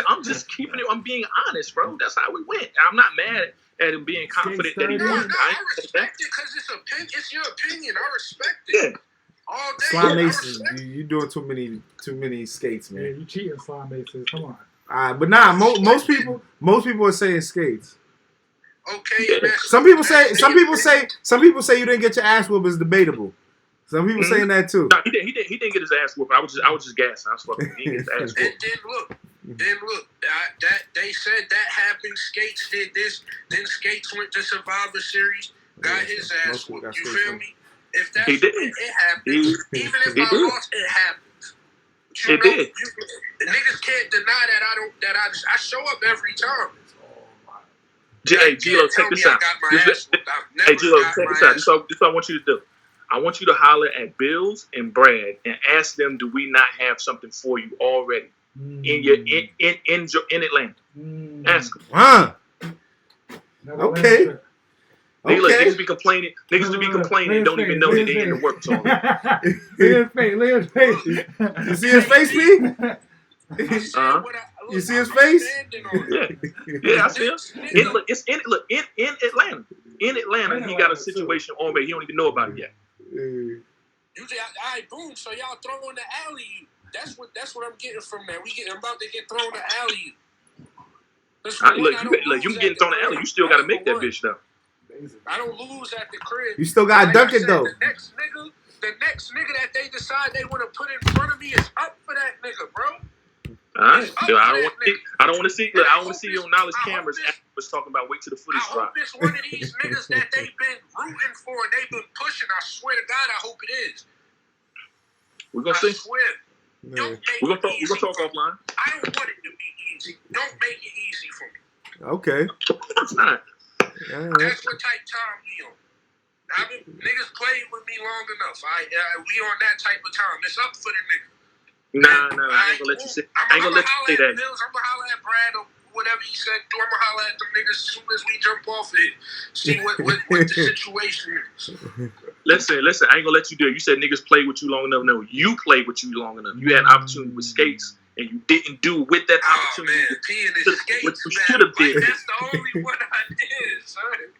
I'm just keeping it. I'm being honest, bro. That's how we went. I'm not mad at him being confident that he won. No, I respect it because it's your opinion. I respect it. Yeah. All day. Slime Mason, you doing too many Skates, man. Yeah, you cheating, Slime Mason. Come on. But nah, most people are saying Skates. Okay. Some people say you didn't get your ass whooped is debatable. Some people saying that too. No, he didn't get his ass whooped. I was just gassing. I was fucking. He didn't get his ass whooped. And then look, Then look, that they said that happened. Skates did this. Then Skates went to Survivor Series, got his ass whooped. You feel me? If that's it happens. Even if I lost, it happens. You it did. The niggas can't deny that I show up every time. Hey, G-Lo, check this out. Hey, G-Lo, check this out. This is what I want you to do. I want you to holler at Bills and Brad and ask them, do we not have something for you already in Atlanta? Ask them. Huh. Okay. Niggas be complaining. Don't even know that they in the work talk. Look at his face. You see his face, B? You see his face? Yeah, I see him. In Atlanta. In Atlanta, he got a situation already. He don't even know about it yet. Usually, all right, boom. So y'all throwing the alley. That's what I'm getting from that. I'm about to get thrown the alley. Look, you getting thrown the alley. You still got to make that bitch though. I don't lose at the crib. You still got to dunk it though. The next nigga that they decide they want to put in front of me is up for that nigga, bro. All right. I don't want to see. Look, I don't want to see your knowledge cameras. Was talking about wait till the footage drop. I hope it's one of these niggas that they've been rooting for and they've been pushing. I swear to God, I hope it is. We're gonna see. I swear. Yeah. We're gonna talk offline. I don't want it to be easy. Don't make it easy for me. Okay. It's not. That's what type time we on. Niggas played with me long enough. We on that type of time. It's up for the nigga. Nah, I ain't gonna let you say. I ain't gonna let you say that. Bills, I'm gonna holler at Brad or whatever he said. I'm gonna holler at them niggas as soon as we jump off it. See what the situation is. Listen. I ain't gonna let you do it. You said niggas played with you long enough. No, you played with you long enough. You had an opportunity with Skates, and you didn't do with that opportunity. Oh man, P and his Skates. What you should have did. That's the only one I did, son.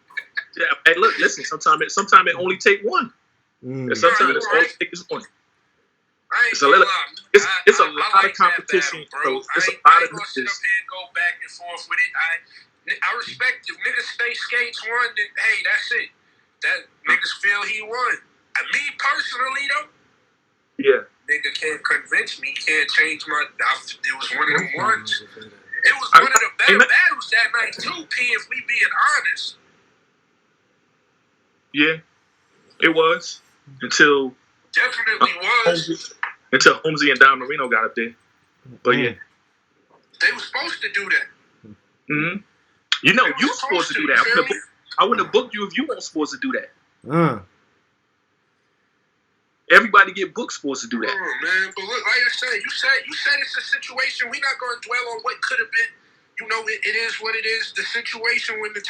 Yeah. Hey, look. Listen. Sometimes it only take one. And sometimes it's only take this one. It's a lot of competition. It's a lot of niggas. Go back and forth with it. I respect if niggas say Skates won, then hey, that's it. That niggas feel he won. Me personally though, yeah, nigga can't convince me. Can't change my. It was one of them ones. It was one of the better battles that night too. P, if we being honest. Yeah, it was until. Definitely was. Until Holmesy and Don Marino got up there. But yeah. They were supposed to do that. Mm-hmm. You know, you were supposed to do that. I wouldn't have booked you if you weren't supposed to do that. Everybody get booked supposed to do that. Oh, man. But look, like I said, you said it's a situation. We're not going to dwell on what could have been. You know, it is what it is. The situation when it's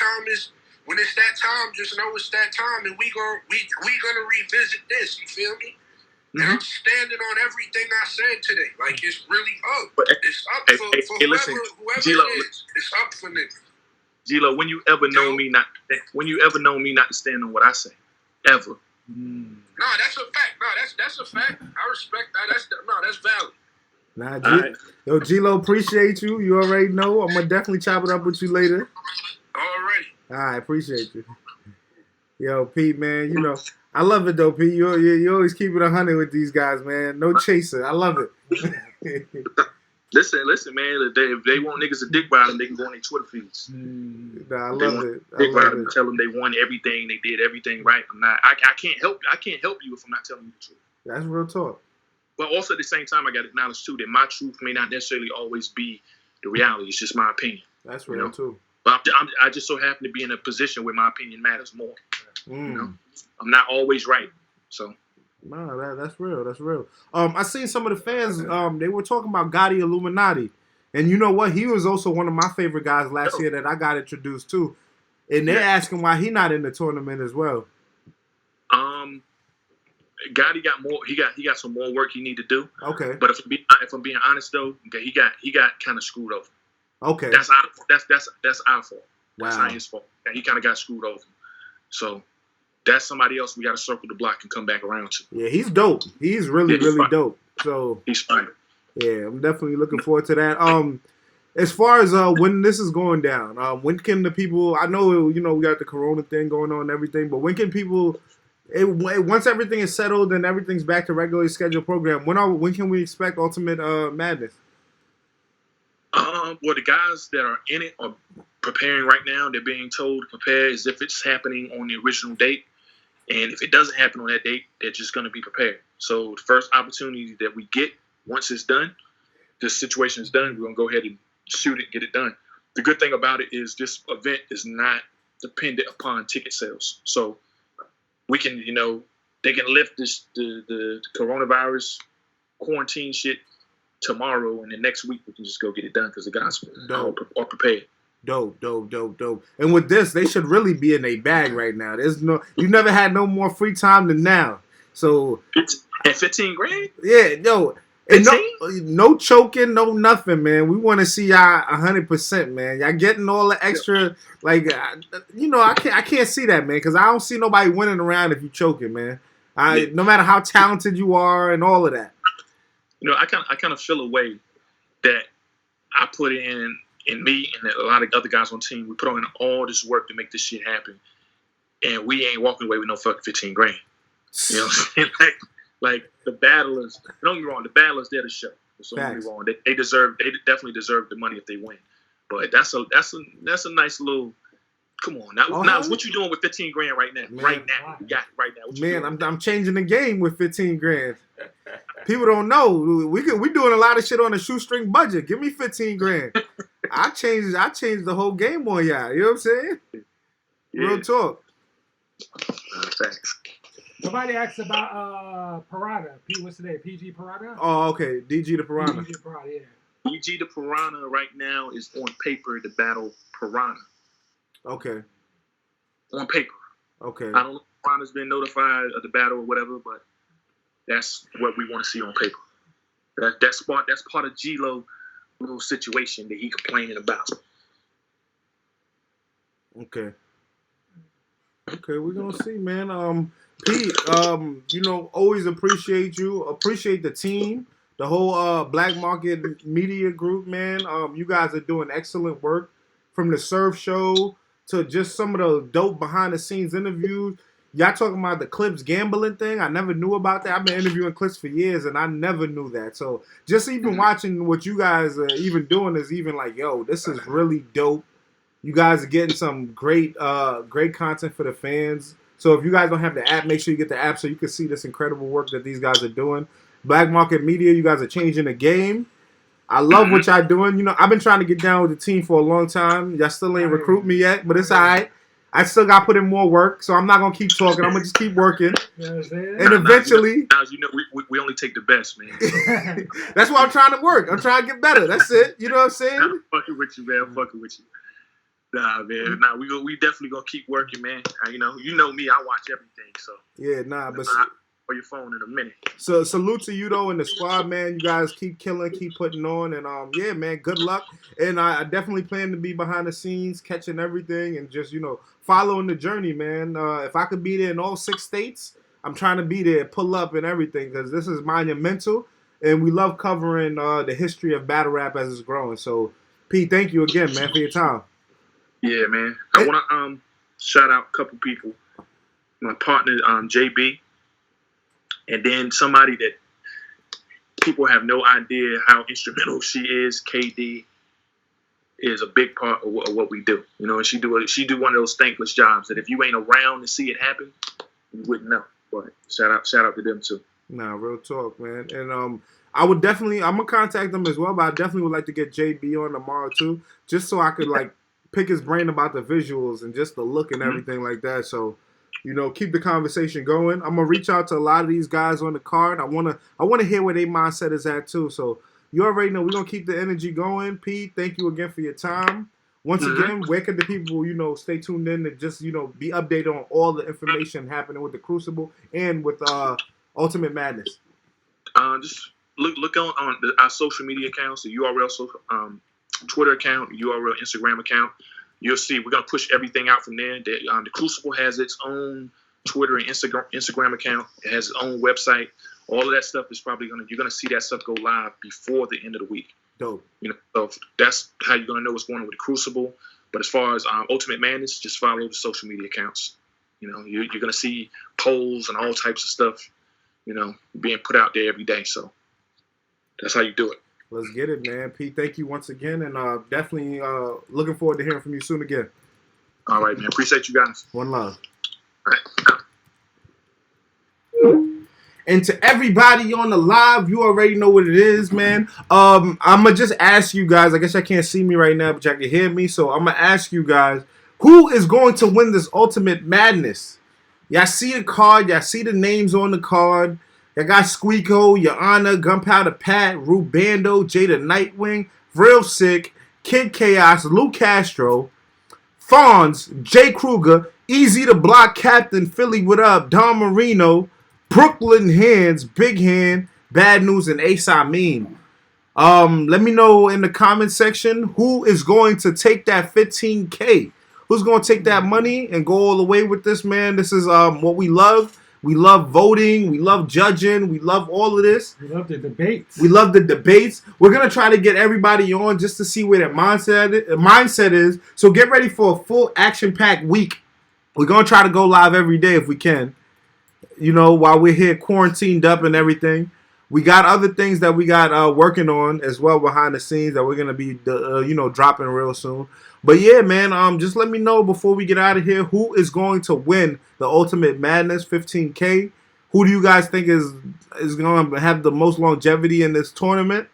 that time, just know it's that time. And we gonna revisit this. You feel me? And I'm standing on everything I said today. Like, it's really up. It's up for whoever G-Lo, it is. It's up for niggas. G-Lo, when you ever know me not to stand on what I say, ever. No, that's a fact. No, that's a fact. I respect that. That's valid. Nah, Yo, G-Lo, appreciate you. You already know. I'm gonna definitely chop it up with you later. Already. All right, appreciate you. Yo, Pete, man, you know. I love it though, Pete. You always keep it 100 with these guys, man. No chaser. I love it. Listen, man. If they want niggas to dick ride them, they can go on their Twitter feeds. Nah, I love it. Dick ride them, tell them they won everything, they did everything right. I can't help you if I'm not telling you the truth. That's real talk. But also at the same time, I got to acknowledge too that my truth may not necessarily always be the reality. It's just my opinion. That's real too. But I just so happen to be in a position where my opinion matters more. You know, I'm not always right. So. No, that's real. That's real. I seen some of the fans. They were talking about Gotti Illuminati, and you know what? He was also one of my favorite guys last year that I got introduced to. And they're asking why he not in the tournament as well. Gotti got more. He got some more work he need to do. Okay. But if I'm being honest though, he got kind of screwed over. Okay. That's our fault. Wow. That's not his fault. He kind of got screwed over. So that's somebody else we got to circle the block and come back around to. Yeah, he's dope. He's really dope. So he's fine. Yeah, I'm definitely looking forward to that. As far as when this is going down, when can the people? I know we got the Corona thing going on and everything, but when can people? Once everything is settled and everything's back to regularly scheduled program, when can we expect Ultimate Madness? Well, the guys that are in it are preparing right now. They're being told to prepare as if it's happening on the original date. And if it doesn't happen on that date, they're just going to be prepared. So the first opportunity that we get, once it's done, this situation is done, we're going to go ahead and shoot it, get it done. The good thing about it is this event is not dependent upon ticket sales. So we can, they can lift the coronavirus quarantine shit tomorrow, and the next week we can just go get it done because the guys are prepared. Dope. And with this, they should really be in a bag right now. You never had no more free time than now. So at 15 grand? Yeah, and no choking, no nothing, man. We want to see y'all 100%, man. Y'all getting all the extra, I can't see that, man, because I don't see nobody winning around if you choking, man. No matter how talented you are and all of that. I kind of feel a way that I put in me and a lot of other guys on the team. We put on all this work to make this shit happen, and we ain't walking away with no fucking 15 grand. You know what I'm saying? Like the battlers. Don't get me wrong. The battlers, they're the show. So don't get me wrong. They definitely deserve the money if they win. But that's a nice little. Come on now, what you doing with 15 grand right now? Man, right now, you got it right now. Man, I'm changing the game with 15 grand. People don't know we doing a lot of shit on a shoestring budget. Give me 15 grand. I changed the whole game on y'all. You know what I'm saying? Yeah. Real talk. Thanks. Somebody asked about Piranha. What's today? PG Piranha? Oh, okay. DG the Piranha. DG the Piranha, yeah. DG the Piranha right now is on paper to battle Piranha. Okay. On paper. Okay. I don't know if Piranha's been notified of the battle or whatever, but that's what we want to see on paper. That's part of G-Lo little situation that he complaining about. Okay, we're gonna see, man. Pete, always appreciate you. Appreciate the team, the whole Black Market Media Group, man. You guys are doing excellent work, from the surf show to just some of the dope behind the scenes interviews. Y'all talking about the Clips gambling thing? I never knew about that. I've been interviewing Clips for years, and I never knew that. So just even watching what you guys are even doing is even like, yo, this is really dope. You guys are getting some great content for the fans. So if you guys don't have the app, make sure you get the app so you can see this incredible work that these guys are doing. Black Market Media, you guys are changing the game. I love what y'all doing. I've been trying to get down with the team for a long time. Y'all still ain't recruit me yet, but it's all right. I still got to put in more work, so I'm not going to keep talking. I'm going to just keep working. You know what I'm saying? And eventually... we only take the best, man. That's why I'm trying to work. I'm trying to get better. That's it. You know what I'm saying? I'm fucking with you, man. I'm fucking with you. Nah, man. Nah, we definitely going to keep working, man. You know me. I watch everything, so... Yeah, but... I'll your phone in a minute. So salute to you though and the squad, man. You guys keep killing, keep putting on, and yeah, man, good luck. And I definitely plan to be behind the scenes, catching everything, and just following the journey, man. If I could be there in all 6 states, I'm trying to be there, pull up and everything, because this is monumental, and we love covering the history of battle rap as it's growing. So, Pete, thank you again, man, for your time. Yeah, man. I want to shout out a couple people. My partner, JB. And then somebody that people have no idea how instrumental she is. KD is a big part of what we do. And she do one of those thankless jobs that if you ain't around to see it happen, you wouldn't know. But shout out to them too. Nah, real talk, man. And I'm gonna contact them as well, but I definitely would like to get JB on tomorrow too, just so I could pick his brain about the visuals and just the look and everything like that. So. Keep the conversation going. I'm gonna reach out to a lot of these guys on the card. I wanna hear where their mindset is at too. So you already know we're gonna keep the energy going. Pete, thank you again for your time. Once again, where can the people stay tuned in and just be updated on all the information happening with the Crucible and with Ultimate Madness? Just look on our social media accounts, the URL Twitter account, URL Instagram account. You'll see we're going to push everything out from there. The Crucible has its own Twitter and Instagram account. It has its own website. All of that stuff is probably you're going to see that stuff go live before the end of the week. Dope. So that's how you're going to know what's going on with the Crucible. But as far as Ultimate Madness, just follow the social media accounts. You're going to see polls and all types of stuff, being put out there every day. So that's how you do it. Let's get it, man. Pete, thank you once again, and definitely looking forward to hearing from you soon again. All right, man. Appreciate you guys. One love. All right. And to everybody on the live, you already know what it is, man. I'm going to just ask you guys. I guess y'all can't see me right now, but y'all can hear me. So I'm going to ask you guys, who is going to win this Ultimate Madness? Y'all see the card. Y'all see the names on the card. Y'all got Squeako, Your Honor, Gunpowder Pat, Rubando, Jada Nightwing, Real Sick, Kid Chaos, Lou Castro, Fonz, Jay Kruger, Easy to Block Captain, Philly What Up, Don Marino, Brooklyn Hands, Big Hand, Bad News, and Ace Amin. Let me know in the comment section who is going to take that $15K. Who's going to take that money and go all the way with this, man? This is what we love. We love voting. We love judging. We love all of this. We love the debates. We love the debates. We're going to try to get everybody on just to see where their mindset is. So get ready for a full action-packed week. We're going to try to go live every day if we can. You know, while we're here quarantined up and everything. We got other things that we got working on as well behind the scenes that we're going to be, dropping real soon. But yeah, man, just let me know before we get out of here who is going to win the Ultimate Madness 15K. Who do you guys think is going to have the most longevity in this tournament?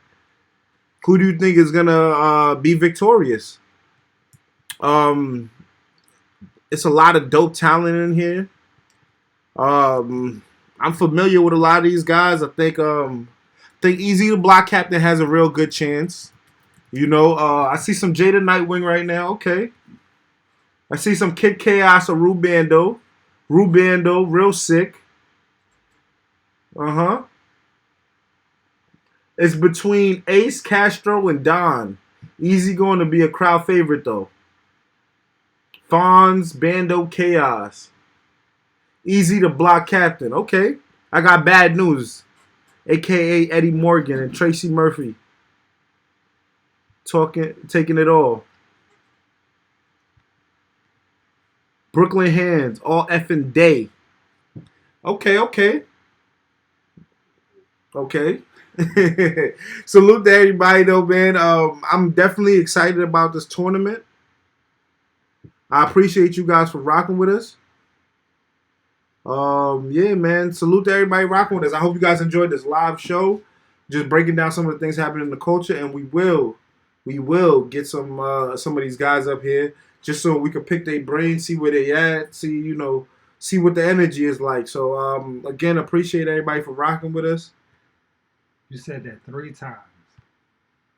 Who do you think is going to be victorious? It's a lot of dope talent in here. I'm familiar with a lot of these guys. I think Easy to Block Captain has a real good chance. You know, I see some Jada Nightwing right now. Okay. I see some Kid Chaos or Rubando. Rubando, Real Sick. It's between Ace, Castro, and Don. Easy going to be a crowd favorite, though. Fonz, Bando, Chaos. Easy to Block Captain. Okay. I got Bad News, a.k.a. Eddie Morgan and Tracy Murphy. Taking it all. Brooklyn Hands, all effing day. Okay. Salute to everybody, though, man. I'm definitely excited about this tournament. I appreciate you guys for rocking with us. Yeah, man. Salute to everybody rocking with us. I hope you guys enjoyed this live show. Just breaking down some of the things happening in the culture, and we will get some of these guys up here just so we can pick their brains, see where they at, see what the energy is like. So again, appreciate everybody for rocking with us. You said that 3 times.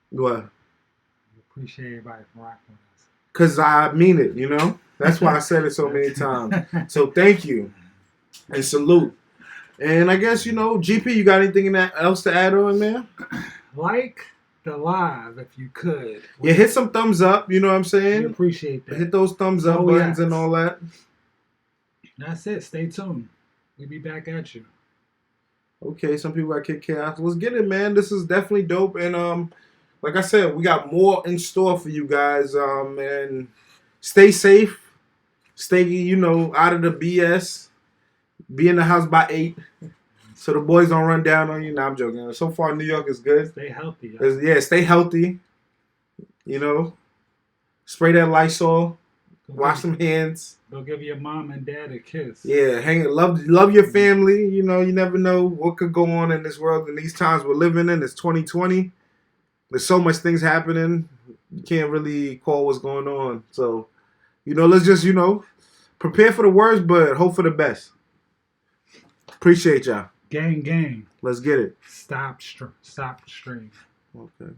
What? Appreciate everybody for rocking with us. Cause I mean it, you know. That's why I said it so many times. So thank you and salute. And I guess GP, you got anything else to add on, man? Like the live if you could. Yeah, hit some thumbs up, you know what I'm saying? We appreciate that. Hit those thumbs up buttons and all that. That's it. Stay tuned. We'll be back at you. Okay, some people got Kid Chaos. Let's get it, man. This is definitely dope. And like I said, we got more in store for you guys. And stay safe. Stay, out of the BS. Be in the house by 8. So the boys don't run down on you. Nah, I'm joking. So far, New York is good. Stay healthy. Yeah, stay healthy. Spray that Lysol. Wash some hands. Go give your mom and dad a kiss. Yeah, love your family. You never know what could go on in this world in these times we're living in. It's 2020. There's so much things happening. You can't really call what's going on. So, let's just, prepare for the worst, but hope for the best. Appreciate y'all. Gang. Let's get it. Stop stream. Okay.